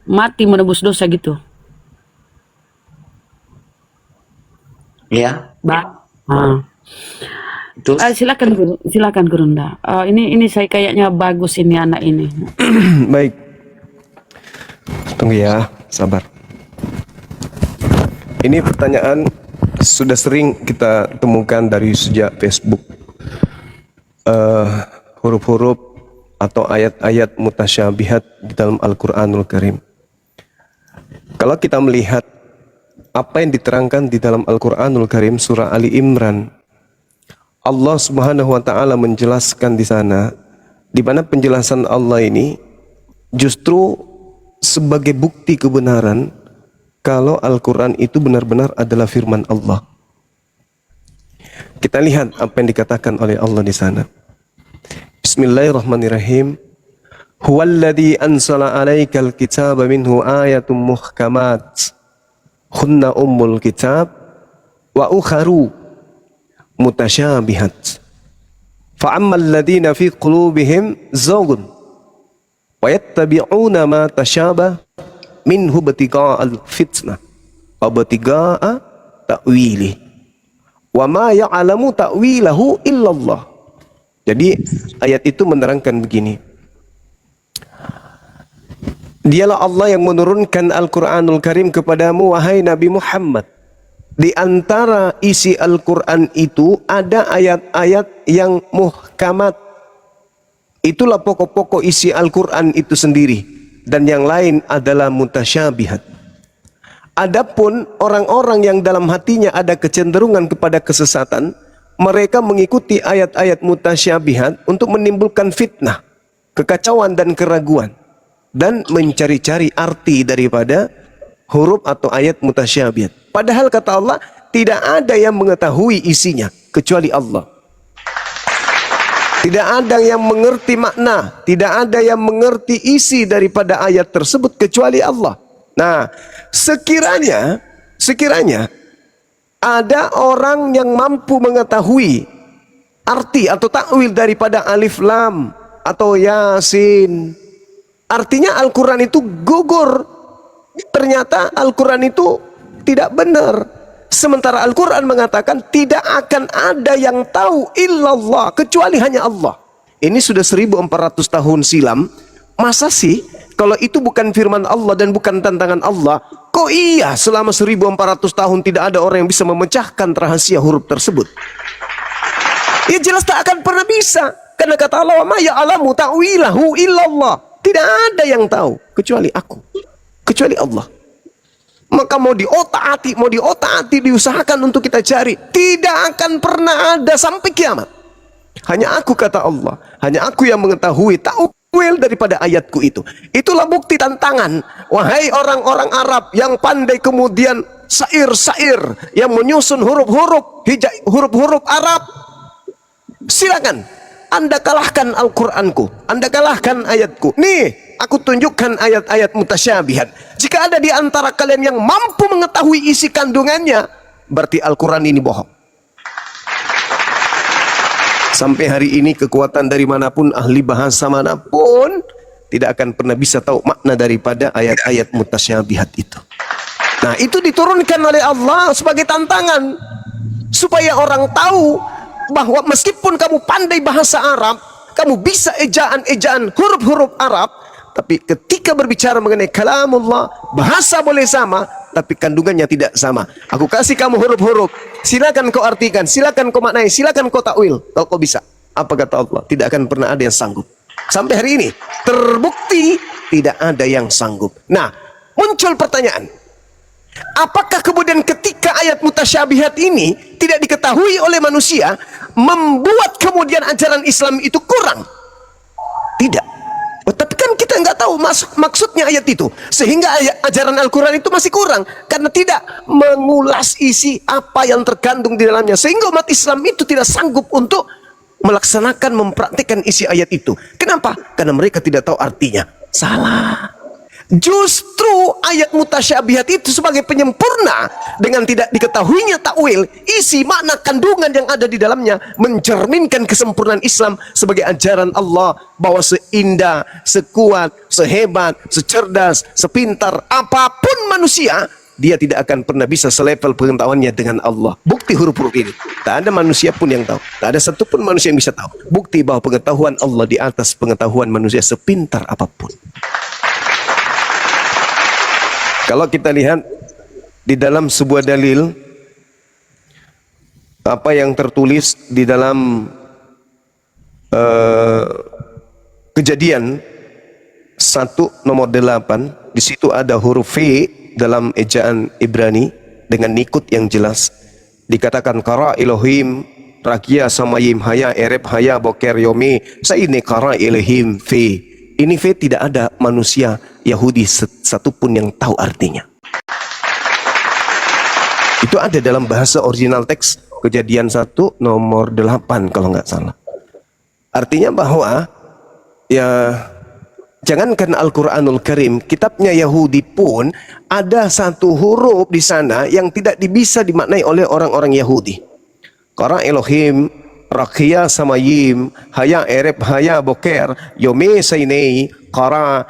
mati menebus dosa gitu. Iya. Bang. Terus Silakan Gurunda. Ini saya kayaknya bagus ini anak ini. Baik. Tunggu ya, sabar. Ini pertanyaan sudah sering kita temukan dari sejak Facebook. Huruf-huruf atau ayat-ayat mutasyabihat di dalam Al-Quranul Karim. Kalau kita melihat apa yang diterangkan di dalam Al-Quranul Karim surah Ali Imran, Allah Subhanahu wa taala menjelaskan di sana, di mana penjelasan Allah ini justru sebagai bukti kebenaran kalau Al-Qur'an itu benar-benar adalah firman Allah. Kita lihat apa yang dikatakan oleh Allah di sana. Bismillahirrahmanirrahim. Huwallazi ansala 'alaikal kitaba minhu ayatun muhkamat hunna ummul kitab wa ukharu mutasyabihat. Fa'ammal ladina fi qulubihim zawgun wa yattabi'una ma tasyabah minhu ibtigha'al fitnah wa ibtigha'a ta'wili wa ma ya'lamu ta'wilahu illallah. Jadi ayat itu menerangkan begini. Dialah Allah yang menurunkan Al-Quranul Karim kepadamu wahai Nabi Muhammad. Di antara isi Al-Quran itu ada ayat-ayat yang muhkamat. Itulah pokok-pokok isi Al-Quran itu sendiri. Dan yang lain adalah mutasyabihat. Adapun orang-orang yang dalam hatinya ada kecenderungan kepada kesesatan, mereka mengikuti ayat-ayat mutasyabihat untuk menimbulkan fitnah, kekacauan dan keraguan. Dan mencari-cari arti daripada huruf atau ayat mutasyabihat. Padahal kata Allah, tidak ada yang mengetahui isinya kecuali Allah. Tidak ada yang mengerti makna, tidak ada yang mengerti isi daripada ayat tersebut kecuali Allah. Nah, sekiranya ada orang yang mampu mengetahui arti atau takwil daripada alif lam atau yasin, artinya Al-Quran itu gugur. Ternyata Al-Quran itu tidak benar. Sementara Al-Quran mengatakan tidak akan ada yang tahu illallah, kecuali hanya Allah. Ini sudah 1400 tahun silam. Masa sih kalau itu bukan firman Allah dan bukan tantangan Allah, kok iya selama 1400 tahun tidak ada orang yang bisa memecahkan rahasia huruf tersebut? Ya jelas tak akan pernah bisa. Karena kata Allah, "Ma ya'lamu ta'wilahu illallah." Tidak ada yang tahu kecuali aku, kecuali Allah. Maka mau diotak-atik, diusahakan untuk kita cari, tidak akan pernah ada sampai kiamat. Hanya aku, kata Allah, hanya aku yang mengetahui takwil daripada ayatku itu. Itulah bukti tantangan. Wahai orang-orang Arab yang pandai kemudian syair-syair yang menyusun huruf-huruf Arab, silakan Anda kalahkan Al-Qur'anku, Anda kalahkan ayatku. Nih, aku tunjukkan ayat-ayat mutasyabihat. Jika ada di antara kalian yang mampu mengetahui isi kandungannya, berarti Al-Quran ini bohong. Sampai hari ini kekuatan dari manapun, ahli bahasa manapun, tidak akan pernah bisa tahu makna daripada ayat-ayat mutasyabihat itu. Nah, itu diturunkan oleh Allah sebagai tantangan, supaya orang tahu bahwa meskipun kamu pandai bahasa Arab, kamu bisa ejaan-ejaan huruf-huruf Arab, tapi ketika berbicara mengenai kalamullah, bahasa boleh sama, tapi kandungannya tidak sama. Aku kasih kamu huruf-huruf, silakan kau artikan, silakan kau maknai, silakan kau takwil, kalau kau bisa. Apa kata Allah? Tidak akan pernah ada yang sanggup. Sampai hari ini terbukti tidak ada yang sanggup. Nah, muncul pertanyaan, apakah kemudian ketika ayat mutasyabihat ini tidak diketahui oleh manusia, membuat kemudian ajaran Islam itu kurang? Tidak. Oh, tapi kan kita nggak tahu maksudnya ayat itu, sehingga ajaran Al-Quran itu masih kurang karena tidak mengulas isi apa yang terkandung di dalamnya, sehingga umat Islam itu tidak sanggup untuk melaksanakan, mempraktikkan isi ayat itu. Kenapa? Karena mereka tidak tahu artinya. Salah. Justru ayat mutasyabihat itu sebagai penyempurna, dengan tidak diketahuinya takwil, isi makna kandungan yang ada di dalamnya mencerminkan kesempurnaan Islam sebagai ajaran Allah, bahwa seindah, sekuat, sehebat, secerdas, sepintar apapun manusia, dia tidak akan pernah bisa selevel pengetahuannya dengan Allah. Bukti huruf-huruf ini. Tak ada manusia pun yang tahu. Tak ada satupun manusia yang bisa tahu. Bukti bahwa pengetahuan Allah di atas pengetahuan manusia sepintar apapun. Kalau kita lihat di dalam sebuah dalil, apa yang tertulis di dalam Kejadian 1 nomor 8, di situ ada huruf V dalam ejaan Ibrani dengan nikut yang jelas. Dikatakan kara Elohim rakia samayim haya ereb haya boker yomi saini kara Elohim V. Ini V tidak ada manusia Yahudi satupun yang tahu artinya. Itu ada dalam bahasa original teks Kejadian 1 nomor 8 kalau nggak salah. Artinya bahwa ya jangankan Al-Quranul Karim, kitabnya Yahudi pun ada satu huruf di sana yang tidak bisa dimaknai oleh orang-orang Yahudi. Kara Elohim, Rakia Samayim, Haya Ereb Haya Boker, Yome Sainei, Kara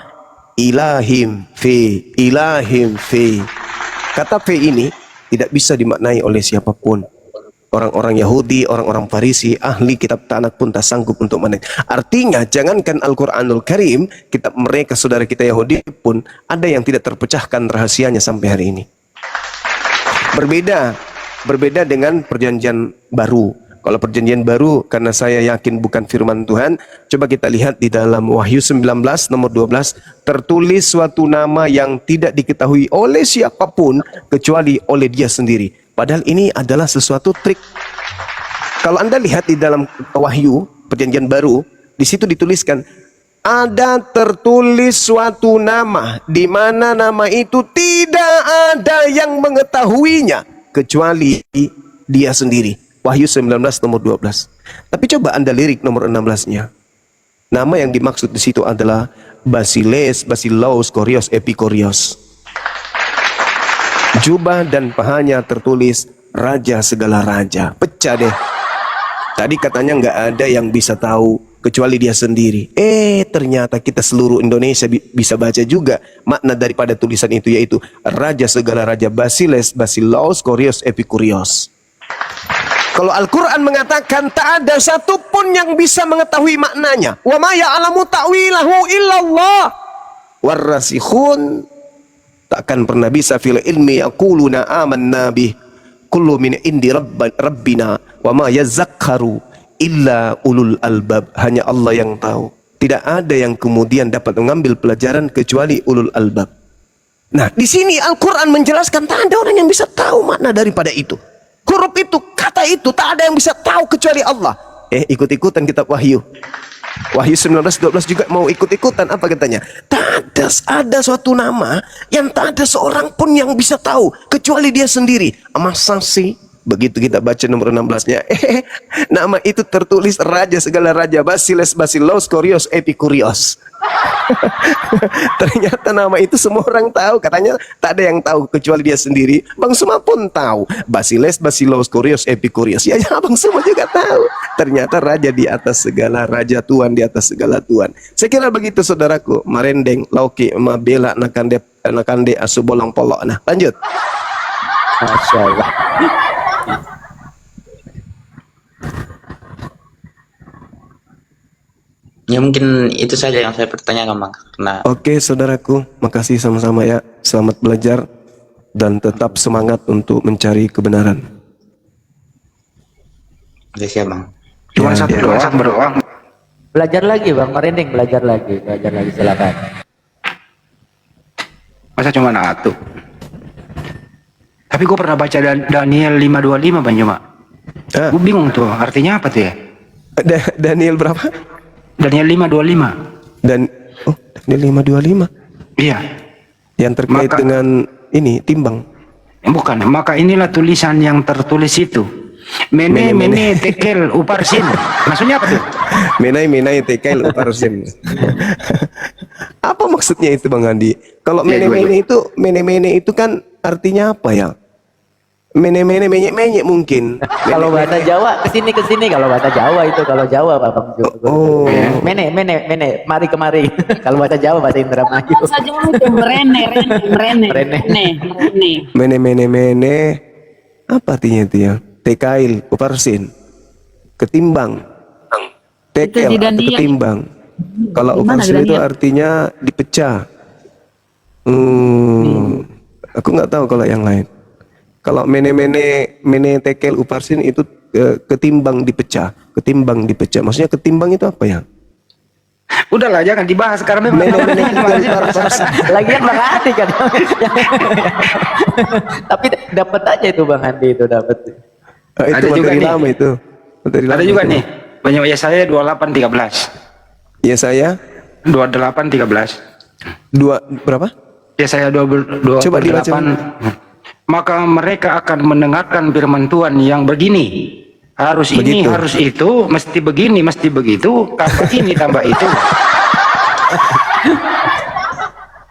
Ilahim Fi, Ilahim Fi. Kata Fi ini tidak bisa dimaknai oleh siapapun. Orang-orang Yahudi, orang-orang Farisi, ahli kitab Tanakh pun tak sanggup untuk maknai. Artinya, jangankan Al-Quranul Karim, kitab mereka, saudara kita Yahudi pun, ada yang tidak terpecahkan rahasianya sampai hari ini. Berbeda dengan perjanjian baru. Kalau perjanjian baru, karena saya yakin bukan firman Tuhan, coba kita lihat di dalam Wahyu 19 nomor 12, tertulis suatu nama yang tidak diketahui oleh siapapun, kecuali oleh dia sendiri. Padahal ini adalah sesuatu trik. Kalau Anda lihat di dalam Wahyu, perjanjian baru, di situ dituliskan, ada tertulis suatu nama, di mana nama itu tidak ada yang mengetahuinya, kecuali dia sendiri. Wahyu 19 nomor 12. Tapi coba Anda lirik nomor 16-nya. Nama yang dimaksud di situ adalah Basiles, Basilaus, Korios, Epikorios. Jubah dan pahanya tertulis Raja segala raja. Pecah deh. Tadi katanya nggak ada yang bisa tahu kecuali dia sendiri. Ternyata kita seluruh Indonesia bisa baca juga makna daripada tulisan itu, yaitu Raja segala raja, Basiles, Basilaus, Korios, Epikurios. Kalau Al-Quran mengatakan tak ada satupun yang bisa mengetahui maknanya. Wa ma ya'lamu ta'wilahu illallah. Warrasikhun takkan pernah bisa fil ilmi yaquluna amanna bih kullu min indi rabbina wa ma yazakkaru illa ulul albab. Hanya Allah yang tahu. Tidak ada yang kemudian dapat mengambil pelajaran kecuali ulul albab. Nah, di sini Al-Quran menjelaskan tak ada orang yang bisa tahu makna daripada itu. Huruf itu, kata itu, tak ada yang bisa tahu kecuali Allah. Ikut-ikutan kitab Wahyu. Wahyu 19:12 juga mau ikut-ikutan. Apa katanya? Tak ada suatu nama yang tak ada seorang pun yang bisa tahu kecuali dia sendiri. Masa sih? Begitu kita baca nomor 16-nya. Nama itu tertulis Raja segala raja, Basiles, Basilaus, Korios, Epikurios. Ternyata nama itu semua orang tahu. Katanya tak ada yang tahu kecuali dia sendiri. Bang Suma pun tahu Basiles, Basilaus, Korios, Epikurios. Ya Bang Suma juga tahu. Ternyata raja di atas segala raja, tuan di atas segala tuan. Saya kira begitu saudaraku. Marendeng, Lauki, Mabela, Nakande, Asubolong, Polok. Nah lanjut. Masya Allah. Ya mungkin itu saja yang saya pertanyakan Bang. Karena Oke saudaraku, makasih sama-sama ya. Selamat belajar dan tetap semangat untuk mencari kebenaran. udah siap Bang. Cuma satu doang. Belajar lagi Bang Marinding, belajar lagi silakan. Masa cuma satu? Tapi gue pernah baca Daniel 5:25 Bang Juma. Gue bingung tuh, artinya apa tuh ya? Daniel berapa? Daniel 5:25. Daniel 5:25. Iya. Yang terkait dengan ini timbang. Bukan, maka inilah tulisan yang tertulis itu. Mene tekel uparsin. Maksudnya apa tuh? Menai tekel uparsin. Apa maksudnya itu Bang Andi? Kalau mene itu kan artinya apa ya? Mene-mene menyek-menyek mungkin. Kalau bahasa Jawa kesini kalau bahasa Jawa itu kalau Jawa Pak Bang Jul. Oh. Mene, mari kemari. Kalau bahasa Jawa bahasa Indramayu. Bahasa Jawa itu merene. Mene-mene-mene. Apa artinya itu ya? Tekail, uparsin. Ketimbang. Tekel Itu di atau Daniel. ketimbang. Kalau Gimana uparsin itu Daniel? artinya dipecah. Aku nggak tahu kalau yang lain. Kalau mene tekel uparsin itu ketimbang dipecah. Maksudnya ketimbang itu apa ya? Udahlah, jangan dibahas karena memang Mene-mene tekel uparsin. Lagian Bang Andi kan. Tapi dapat aja itu Bang Andi itu dapat. Itu Ada juga materi nih. lama itu. Materi ada lama juga itu. nih. Banyak Yesaya 28:13. Ya saya 28:13. berapa? Yesaya Coba dibaca. 28. Maka mereka akan mendengarkan firman Tuhan yang begini. Harus ini, Begitu. harus itu, mesti begini, mesti begitu, tambah ini, tambah itu.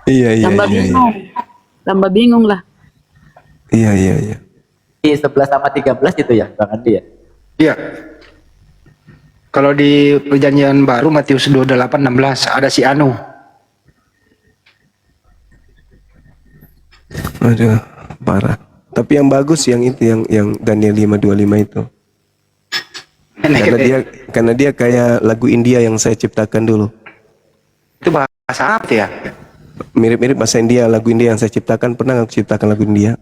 Iya. Tambah bingung lah. Iya. Di 11 sama 13 itu ya Bang Andi ya. Iya. Kalau di perjanjian baru Matius 28:16 ada si Anu. Aduh, parah. Tapi yang bagus yang itu yang Daniel 5:25 itu. Karena dia kayak lagu India yang saya ciptakan dulu. Itu bahasa apa ya? Mirip-mirip bahasa India, lagu India yang saya ciptakan. Pernah aku ciptakan lagu India?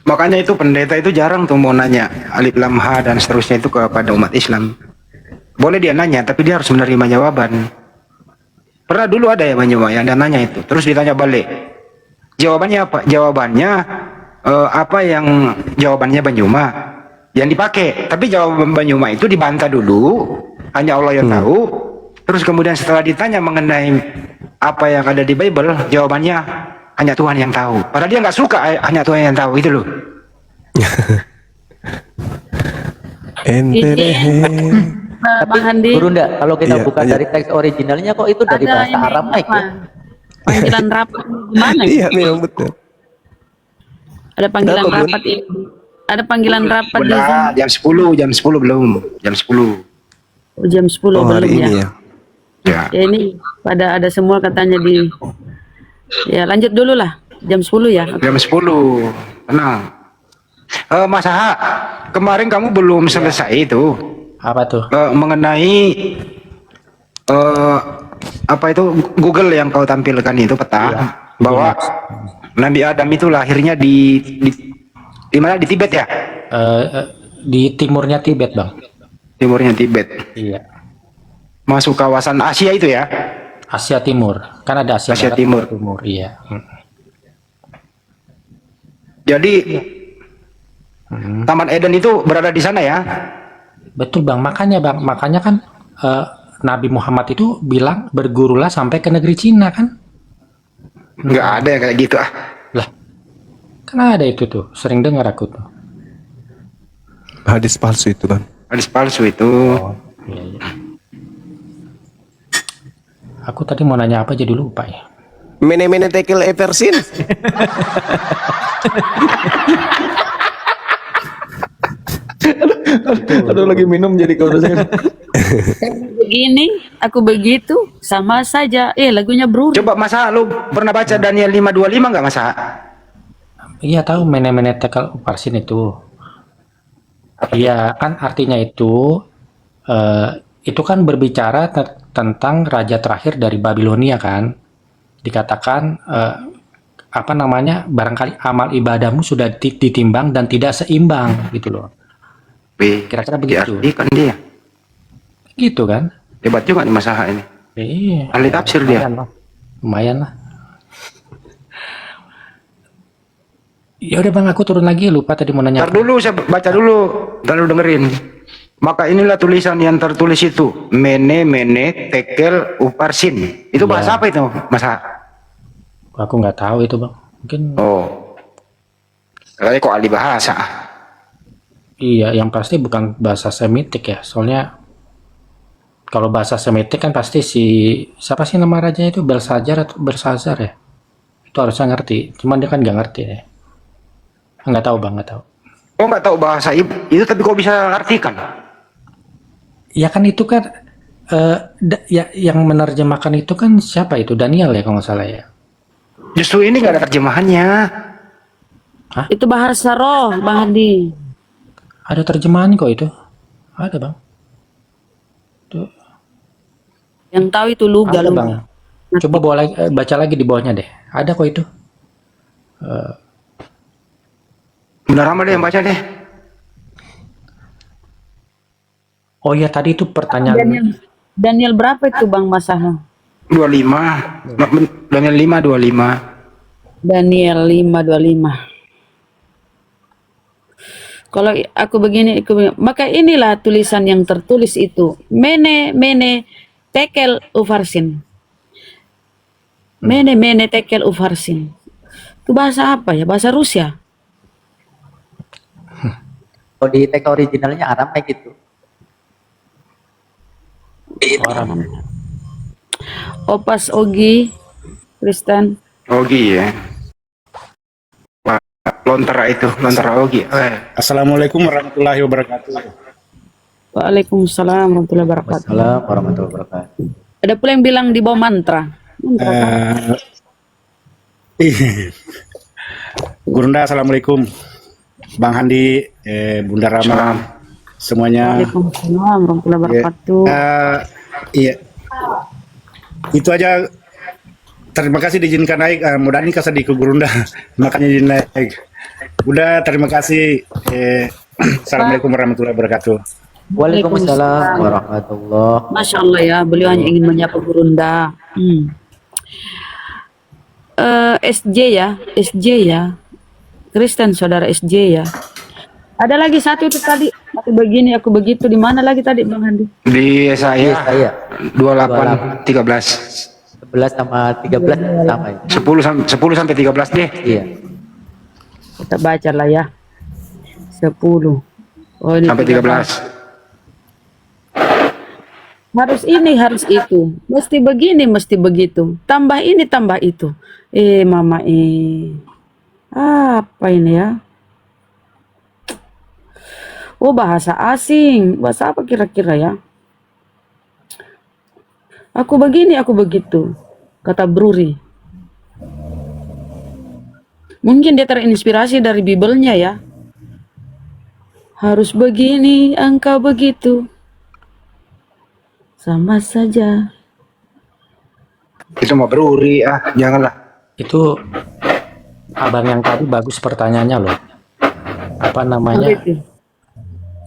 Makanya itu pendeta itu jarang tuh mau nanya alif lam ha dan seterusnya itu kepada umat Islam. Boleh dia nanya, tapi dia harus menerima jawaban. Pernah dulu ada ya yang dia nanya itu, terus ditanya balik. Jawabannya apa? Jawabannya apa yang jawabannya Banyuma yang dipakai. Tapi jawaban Banyuma itu dibantah dulu, hanya Allah yang tahu. Terus kemudian setelah ditanya mengenai apa yang ada di Bible, jawabannya hanya Tuhan yang tahu. Padahal dia nggak suka hanya Tuhan yang tahu itu loh. Bang Andi. Guru ndak kalau kita Iya, buka iya. dari teks originalnya kok itu dari bahasa ini, Aramaik apa? ya. Panggilan rapat gimana? Iya, memang betul. Ada panggilan Kenapa, Bun? rapat ini. Ada panggilan rapat di sini. Udah jam 10 belum. Jam 10. Oh, jam 10 Oh, belum hari ya. ini ya. Ya. Ya ini pada ada semua katanya di. Ya lanjut dulu lah. Jam 10 ya. Jam 10. Tenang. Mas Aha, kemarin kamu belum selesai itu Apa tuh? mengenai apa itu Google yang kau tampilkan itu peta bahwa Nabi Adam itu lahirnya di mana, di Tibet ya? Di timurnya Tibet, Bang. Timurnya Tibet. Iya. Masuk kawasan Asia itu ya? Asia Timur. Kan ada Asia, Asia Barat, Timur. Timur, iya. Jadi Taman Eden itu berada di sana ya? Betul, Bang. Makanya kan Nabi Muhammad itu bilang bergurulah sampai ke negeri Cina kan? Nggak ada yang kayak gitu ah. Lah. Kan ada itu tuh. Sering dengar aku tuh. Hadis palsu itu, Bang. Hadis palsu itu. Iya, iya. Aku tadi mau nanya apa jadi lupa ya. Mene-mene tekel eversin. Aduh lagi minum jadi kalau Begini, aku begitu, sama saja. Lagunya Bro. Coba Mas Ha, lu pernah baca Daniel 5:25 nggak Mas Ha? Iya tahu mene-mene tekel uparsin itu. Iya kan artinya itu kan berbicara tentang raja terakhir dari Babilonia kan. Dikatakan apa namanya barangkali amal ibadahmu sudah ditimbang dan tidak seimbang gitu loh. Kira-kira begitu. Diartikan dia. Gitu kan? Hebat juga nih Mas Ha ini. Iya. Ahli tafsir dia. Lumayan lah. Lumayan lah. Ya udah Bang, aku turun lagi, lupa tadi mau nanya. Ntar dulu saya baca dulu, lalu dengerin. Maka inilah tulisan yang tertulis itu, mene tekel uparsin. Itu bahasa apa itu, Mas Ha? Aku nggak tahu itu Bang. Mungkin Oh. Kayaknya kok ahli bahasa. iya, yang pasti bukan bahasa Semitik ya. Soalnya kalau bahasa Semitik kan pasti siapa sih nama rajanya itu Belsazar atau Bersazar ya? Itu harusnya ngerti. Cuman dia kan nggak ngerti deh. Nggak tahu bang, nggak tahu. Oh, nggak tahu bahasa itu, tapi kok bisa artikan? Ya kan itu kan ya yang menerjemahkan itu kan siapa itu? Daniel ya kalau nggak salah ya. Justru ini nggak ada terjemahannya. Itu bahasa roh, Bang Hadi. Ada terjemahan kok itu. Ada bang. Tuh, Yang tahu itu luga, ada luga. bang. Coba baca lagi di bawahnya deh. Ada kok itu. Benar amat deh yang baca deh. Oh ya tadi itu pertanyaan. Daniel berapa itu Bang Masaha? 25. Daniel 5:25. Daniel 5:25. Kalau aku begini, maka inilah tulisan yang tertulis itu. Mene tekel ufarsin. Mene tekel ufarsin. Itu bahasa apa ya? Bahasa Rusia. Kalau di teks originalnya Aramai gitu. Orang. Opas Ogi, Kristen. Ogi ya. Wah, lontara Ogi. Assalamualaikum warahmatullahi wabarakatuh. Waalaikumsalam warahmatullahi wabarakatuh. Assalamualaikum warahmatullahi wabarakatuh. Ada pula yang bilang di bawah mantra. Gurunda, assalamualaikum. Bang Handi, Bunda Rama, semuanya. Waalaikumsalam warahmatullahi wabarakatuh. Iya, itu aja. Terima kasih diizinkan naik. Mudah ini kasih di Gurunda, makanya izin naik. Bunda, terima kasih. Assalamualaikum warahmatullahi wabarakatuh. Waalaikumsalam warahmatullahi. Masya Allah ya, beliau hanya ingin menyapa Gurunda. SJ ya, Kristen saudara SJ ya. Ada lagi satu itu tadi, aku begini, aku begitu. Di mana lagi tadi Bang Handi? Di Yesaya Saya 28:13. 11 sama 13 sama ya. 10 sampai 13 deh. Iya. Kita baca lah ya. 10. Oh, ini Sampai 13. Harus ini, harus itu. Mesti begini, mesti begitu. Tambah ini, tambah itu. Mama apa ini ya? Oh, bahasa asing. Bahasa apa kira-kira ya? Aku begini, aku begitu. Kata Bruri. Mungkin dia terinspirasi dari Bibelnya ya. Harus begini, engkau begitu. Sama saja. Itu mau beruri, janganlah. Itu abang yang tadi bagus pertanyaannya loh. Apa namanya?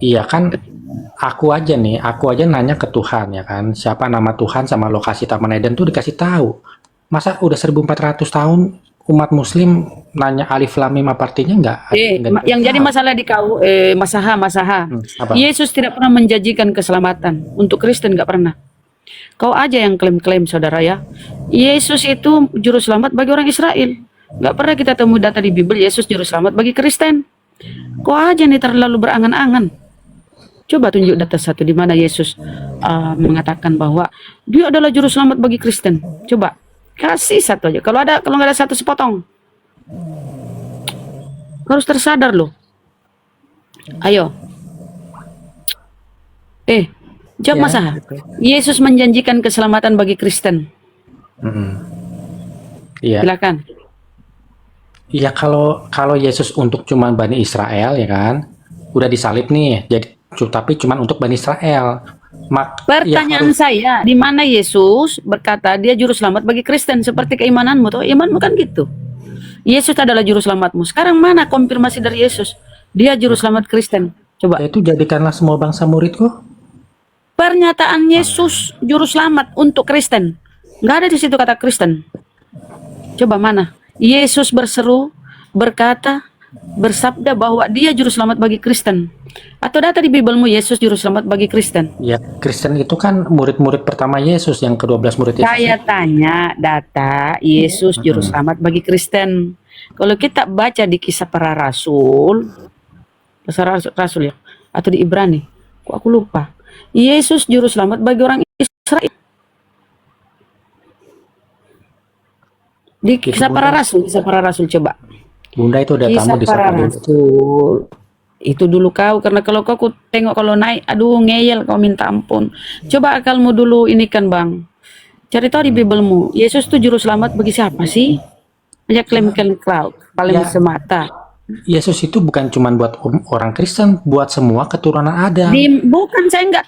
Iya kan, aku aja nanya ke Tuhan ya kan. Siapa nama Tuhan sama lokasi Taman Eden tuh dikasih tahu. Masa udah 1400 tahun umat Muslim nanya alif lam mim apa artinya nggak Yang jadi masalah di kau, Masaha. apa? Yesus tidak pernah menjanjikan keselamatan. Untuk Kristen nggak pernah. Kau aja yang klaim-klaim saudara ya. Yesus itu juru selamat bagi orang Israel. Nggak pernah kita temui data di Bible Yesus juru selamat bagi Kristen. Kau aja nih terlalu berangan-angan. Coba tunjuk data satu di mana Yesus mengatakan bahwa dia adalah juru selamat bagi Kristen. Coba kasih satu aja. Kalau nggak ada satu sepotong. Harus tersadar loh. Ayo. Jawab Ya, Masaha. Yesus menjanjikan keselamatan bagi Kristen. Iya. Silakan. Iya kalau Yesus untuk cuman Bani Israel ya kan, udah disalib nih, jadi tapi cuman untuk Bani Israel. Pertanyaan saya, di mana Yesus berkata dia juru selamat bagi Kristen seperti keimananmu? Tuh, imanmu kan gitu. Yesus adalah juru selamatmu. Sekarang mana konfirmasi dari Yesus? Dia juru selamat Kristen. Coba. Itu jadikanlah semua bangsa muridku. Pernyataan Yesus juru selamat untuk Kristen. Nggak ada di situ kata Kristen. Coba mana? Yesus berseru, berkata, bersabda bahwa dia juru selamat bagi Kristen. Atau data di Bibelmu Yesus juru selamat bagi Kristen? Ya, Kristen itu kan murid-murid pertama Yesus, yang ke-12 murid Yesus. Saya tanya data Yesus juru selamat bagi Kristen. Kalau kita baca di Kisah Para Rasul, Rasul ya, atau di Ibrani, kok aku lupa. Yesus juru selamat bagi orang Israel. Di kisah para rasul coba. Bunda itu udah tamu Kisah di para sana dulu. rasul. Itu dulu kau, karena kalau kau ku tengok kalau naik, aduh ngeyel kau minta ampun. Coba akalmu dulu ini kan bang. Cari tahu di Bibelmu, Yesus itu juru selamat bagi siapa sih? Banyak klaim-klaim crowd, paling Ya, semata. Yesus itu bukan cuma buat orang Kristen, buat semua keturunan Adam. Bukan, saya nggak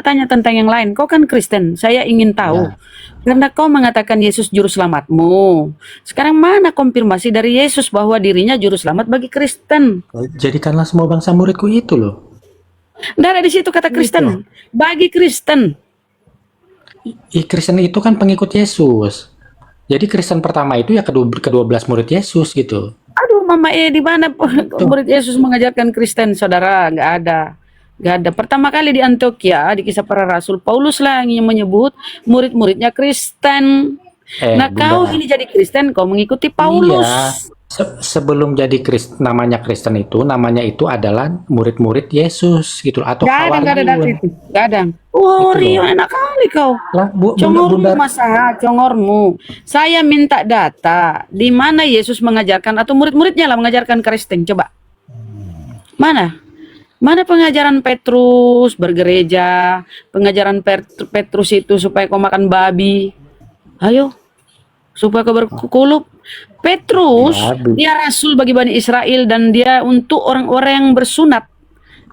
tanya tentang yang lain. Kau kan Kristen, saya ingin tahu. Ya. Karena kau mengatakan Yesus juru selamatmu. Sekarang mana konfirmasi dari Yesus bahwa dirinya juru selamat bagi Kristen? Jadikanlah semua bangsa muridku itu loh. Nggak ada di situ kata Kristen. Bagi Kristen. Kristen itu kan pengikut Yesus. Jadi Kristen pertama itu ya ke-12 murid Yesus gitu. Aduh, Mama di mana murid Yesus mengajarkan Kristen, saudara? Nggak ada. Nggak ada. Pertama kali di Antioquia, di kisah para rasul, Paulus lah yang menyebut murid-muridnya Kristen. Nah, kau Bunda. ini jadi Kristen, kau mengikuti Paulus. Iya. Sebelum jadi namanya Kristen itu, namanya itu adalah murid-murid Yesus gitu atau Nggak ada data Hawariun. itu. Nggak ada. Oh, Itu Rio, loh. enak kali kau. Lah, Congormu Bunda, masa, congormu. Saya minta data di mana Yesus mengajarkan atau murid-muridnya lah mengajarkan Kristen. Coba. Mana? Mana pengajaran Petrus bergereja, pengajaran Petrus itu supaya kau makan babi. Ayo, supaya kau berkulub. Petrus, Babi. dia rasul bagi Bani Israel dan dia untuk orang-orang yang bersunat.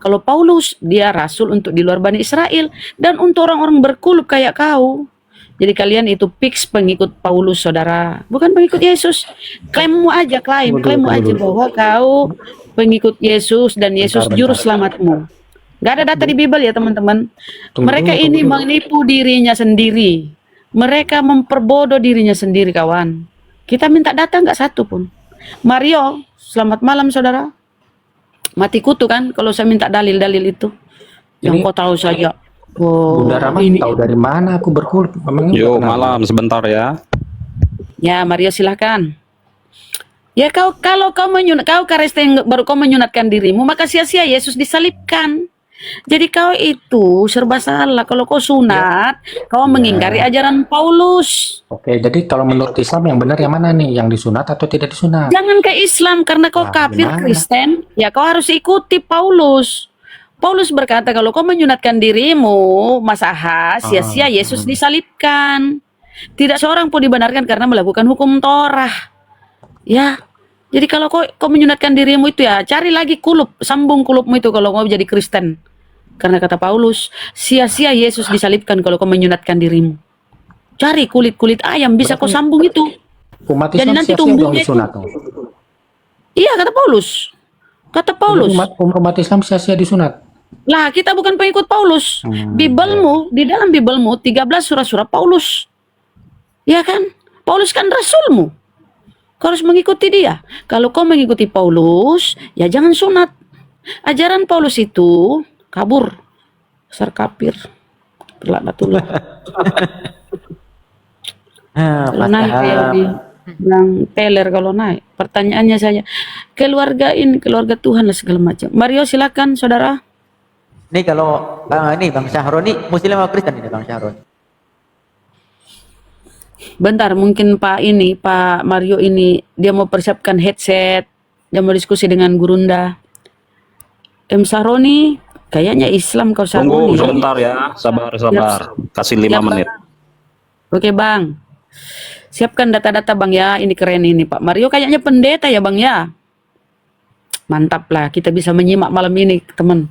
Kalau Paulus, dia rasul untuk di luar Bani Israel dan untuk orang-orang berkulub kayak kau. Jadi kalian itu fix pengikut Paulus, saudara. Bukan pengikut Yesus. Klaimmu aja, klaimmu aja bahwa kau pengikut Yesus dan Yesus juru selamatmu. Gak ada data di Bible ya teman-teman. Mereka ini menipu dirinya sendiri. Mereka memperbodoh dirinya sendiri, kawan. Kita minta data nggak satu pun. Mario, selamat malam saudara. Mati kutu kan kalau saya minta dalil-dalil itu. Yang Ini- kau tahu saja. Oh, Bunda Rama ini. tahu dari mana aku berkulub? Memang Yo, kenapa? malam sebentar ya. Ya, Mario silahkan. Ya kalau kau Kristen baru kau menyunatkan dirimu, maka sia-sia Yesus disalibkan. Jadi kau itu serba salah. Kalau kau sunat, kau mengingkari ajaran Paulus. Oke, jadi kalau menurut Islam yang benar yang mana nih? Yang disunat atau tidak disunat? Jangan ke Islam karena kau Nah, kafir gimana? Kristen. Ya kau harus ikuti Paulus. Paulus berkata kalau kau menyunatkan dirimu, masaha sia-sia Yesus disalibkan. Tidak seorang pun dibenarkan karena melakukan hukum Torah. Ya. Jadi kalau kau menyunatkan dirimu itu ya cari lagi kulub, sambung kulubmu itu kalau kau jadi Kristen. Karena kata Paulus, sia-sia Yesus disalibkan kalau kau menyunatkan dirimu. Cari kulit-kulit ayam bisa kau sambung itu. Umat Jadi Islam nanti sia-sia dong tumbuhnya itu. disunat dong. Iya kata Paulus. Kata Paulus. Umat Islam sia-sia disunat. Lah kita bukan pengikut Paulus. Bibelmu, di dalam Bibelmu 13 surah-surah Paulus. Ya kan? Paulus kan rasulmu. Kau harus mengikuti dia. Kalau kau mengikuti Paulus, ya jangan sunat. Ajaran Paulus itu kabur. Besar kafir. Laknatullah. Kalau naik kayak di bilang teler kalau naik. Pertanyaannya saja, keluarga Tuhan lah segala macam. Mario silakan saudara. Ini kalau ini Bang Syahroni Muslim atau Kristen ini Bang Syahroni? Bentar, mungkin Pak Mario ini dia mau persiapkan headset, dia mau diskusi dengan Gurunda. Saroni, kayaknya Islam kau Tunggu Saroni. sebentar ya. Sabar. Kasih 5 Siap, menit. Oke Bang, siapkan data-data Bang ya, ini keren ini Pak Mario kayaknya pendeta ya Bang ya. Mantap lah, kita bisa menyimak malam ini teman.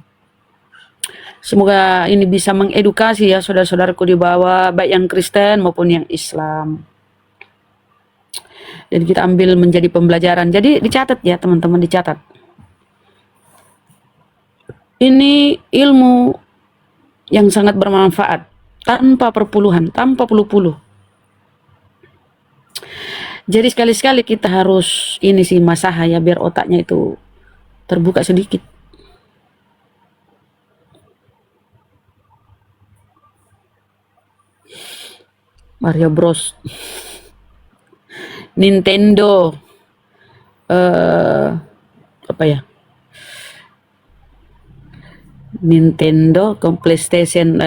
Semoga ini bisa mengedukasi ya saudara-saudaraku di bawah, baik yang Kristen maupun yang Islam. Dan kita ambil menjadi pembelajaran. Jadi dicatat ya teman-teman, dicatat. Ini ilmu yang sangat bermanfaat, tanpa perpuluhan, tanpa puluh-puluh. Jadi sekali-sekali kita harus ini sih masaha ya, biar otaknya itu terbuka sedikit. Mario Bros, Nintendo, apa ya? Nintendo, PlayStation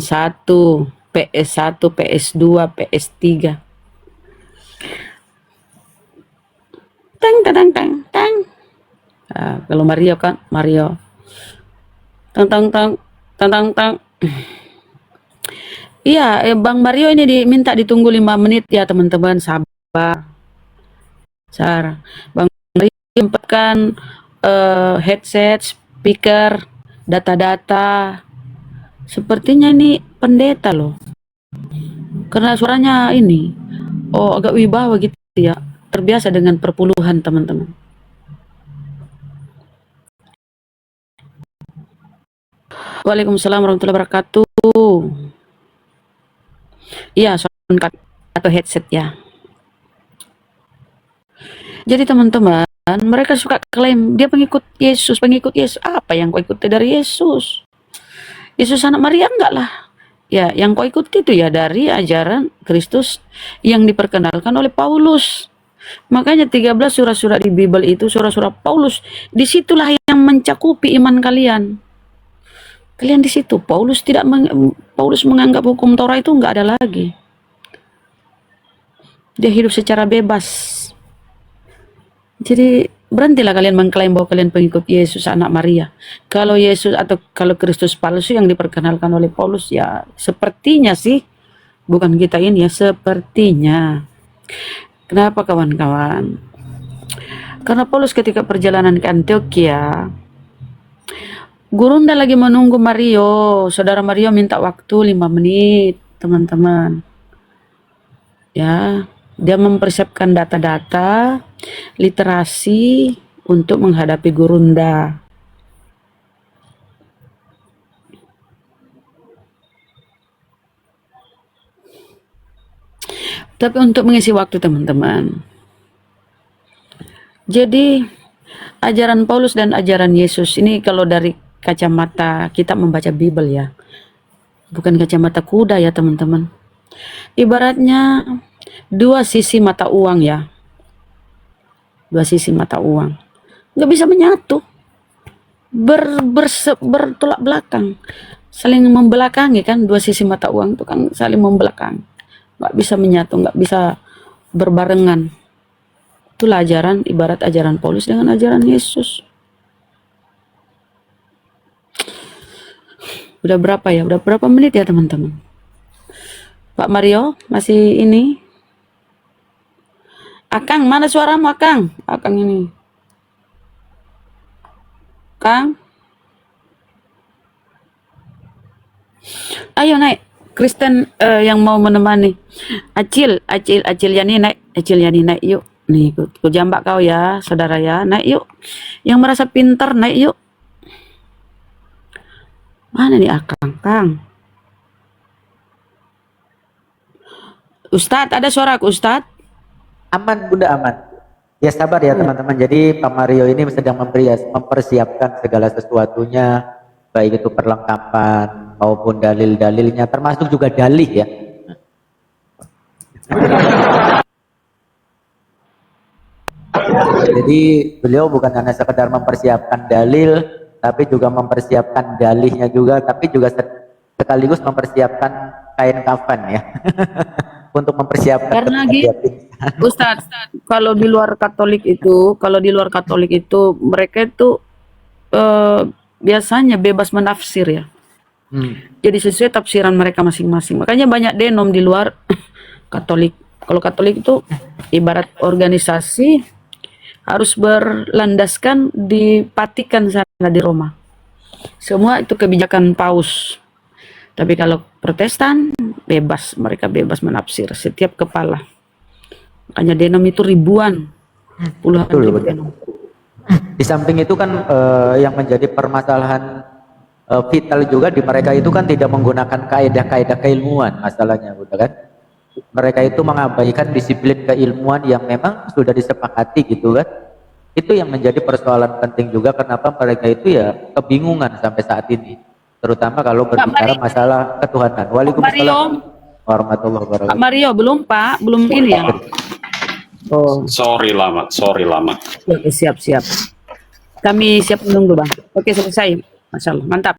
1, PS1, PS2, PS3. teng teng teng teng. Nah, kalau Mario kan Mario teng teng teng teng teng teng. Iya, Bang Mario ini diminta ditunggu 5 menit ya teman-teman, sabar. Bang Mario menyempatkan headset, speaker, data-data. Sepertinya ini pendeta loh. Karena suaranya ini agak wibawa gitu ya. Terbiasa dengan perpuluhan teman-teman. Waalaikumsalam warahmatullahi wabarakatuh. Iya, sound card atau headset ya. Jadi teman-teman, mereka suka klaim dia pengikut Yesus. Apa yang kau ikuti dari Yesus? Yesus anak Maria enggak lah. Ya, yang kau ikuti itu ya dari ajaran Kristus yang diperkenalkan oleh Paulus. Makanya 13 surah-surah di Bible itu surah-surah Paulus. Disitulah yang mencakupi iman kalian. Kalian di situ. Paulus menganggap hukum Torah itu enggak ada lagi. Dia hidup secara bebas. Jadi berhentilah kalian mengklaim bahwa kalian pengikut Yesus anak Maria. Kalau Yesus atau kalau Kristus palsu yang diperkenalkan oleh Paulus ya sepertinya sih, bukan kita ini ya, sepertinya. Kenapa kawan-kawan? Karena Paulus ketika perjalanan ke Antioquia, Gurunda lagi menunggu Mario. Saudara Mario minta waktu 5 menit teman-teman. Ya, dia mempersiapkan data-data, literasi untuk menghadapi Gurunda. Tapi untuk mengisi waktu teman-teman. Jadi ajaran Paulus dan ajaran Yesus ini kalau dari kacamata kita membaca Bible ya. Bukan kacamata kuda ya teman-teman. Ibaratnya 2 sisi mata uang ya. 2 sisi mata uang. Nggak bisa menyatu. Bertolak belakang. Saling membelakangi kan 2 sisi mata uang itu kan saling membelakangi. Nggak bisa menyatu, nggak bisa berbarengan. Itulah ajaran, ibarat ajaran Paulus dengan ajaran Yesus. Udah berapa ya? Udah berapa menit ya teman-teman? Pak Mario masih ini? Akang, mana suaramu Akang? Akang ini. Kang? Ayo naik. Kristen yang mau menemani. Acil Yani naik. Acil Yani naik yuk. Nih, ku jambak kau ya, saudara ya. Naik yuk. Yang merasa pintar naik yuk. Mana nih Akang? Kang. Ustadz, ada suaraku Ustadz? Aman Bunda, aman. Ya sabar ya teman-teman. Jadi Pak Mario ini sedang mempersiapkan segala sesuatunya, baik itu perlengkapan maupun dalil-dalilnya, termasuk juga dalih ya. Jadi beliau bukan hanya sekedar mempersiapkan dalil, tapi juga mempersiapkan dalihnya juga, tapi juga sekaligus mempersiapkan kain kafan ya. Untuk mempersiapkan. Karena Ustadz, kalau di luar Katolik itu, mereka itu biasanya bebas menafsir ya. Jadi sesuai tafsiran mereka masing-masing. Makanya banyak denom di luar Katolik. Kalau Katolik itu ibarat organisasi harus berlandaskan dipatikan sana di Roma. Semua itu kebijakan Paus. Tapi kalau Protestan bebas, mereka bebas menafsir setiap kepala. Makanya denom itu ribuan, puluhan ribu denom. Di samping itu kan yang menjadi permasalahan vital juga di mereka itu kan tidak menggunakan kaidah-kaidah keilmuan masalahnya, gitu kan? Mereka itu mengabaikan disiplin keilmuan yang memang sudah disepakati gitu kan? Itu yang menjadi persoalan penting juga kenapa mereka itu ya kebingungan sampai saat ini. Terutama kalau berbicara masalah ketuhanan. Waalaikumsalam warahmatullahi wabarakatuh. Pak Mario belum ini ya. Oh. Sorry lama. Oke, siap. Kami siap menunggu Bang. Oke, selesai. Masyaallah, mantap.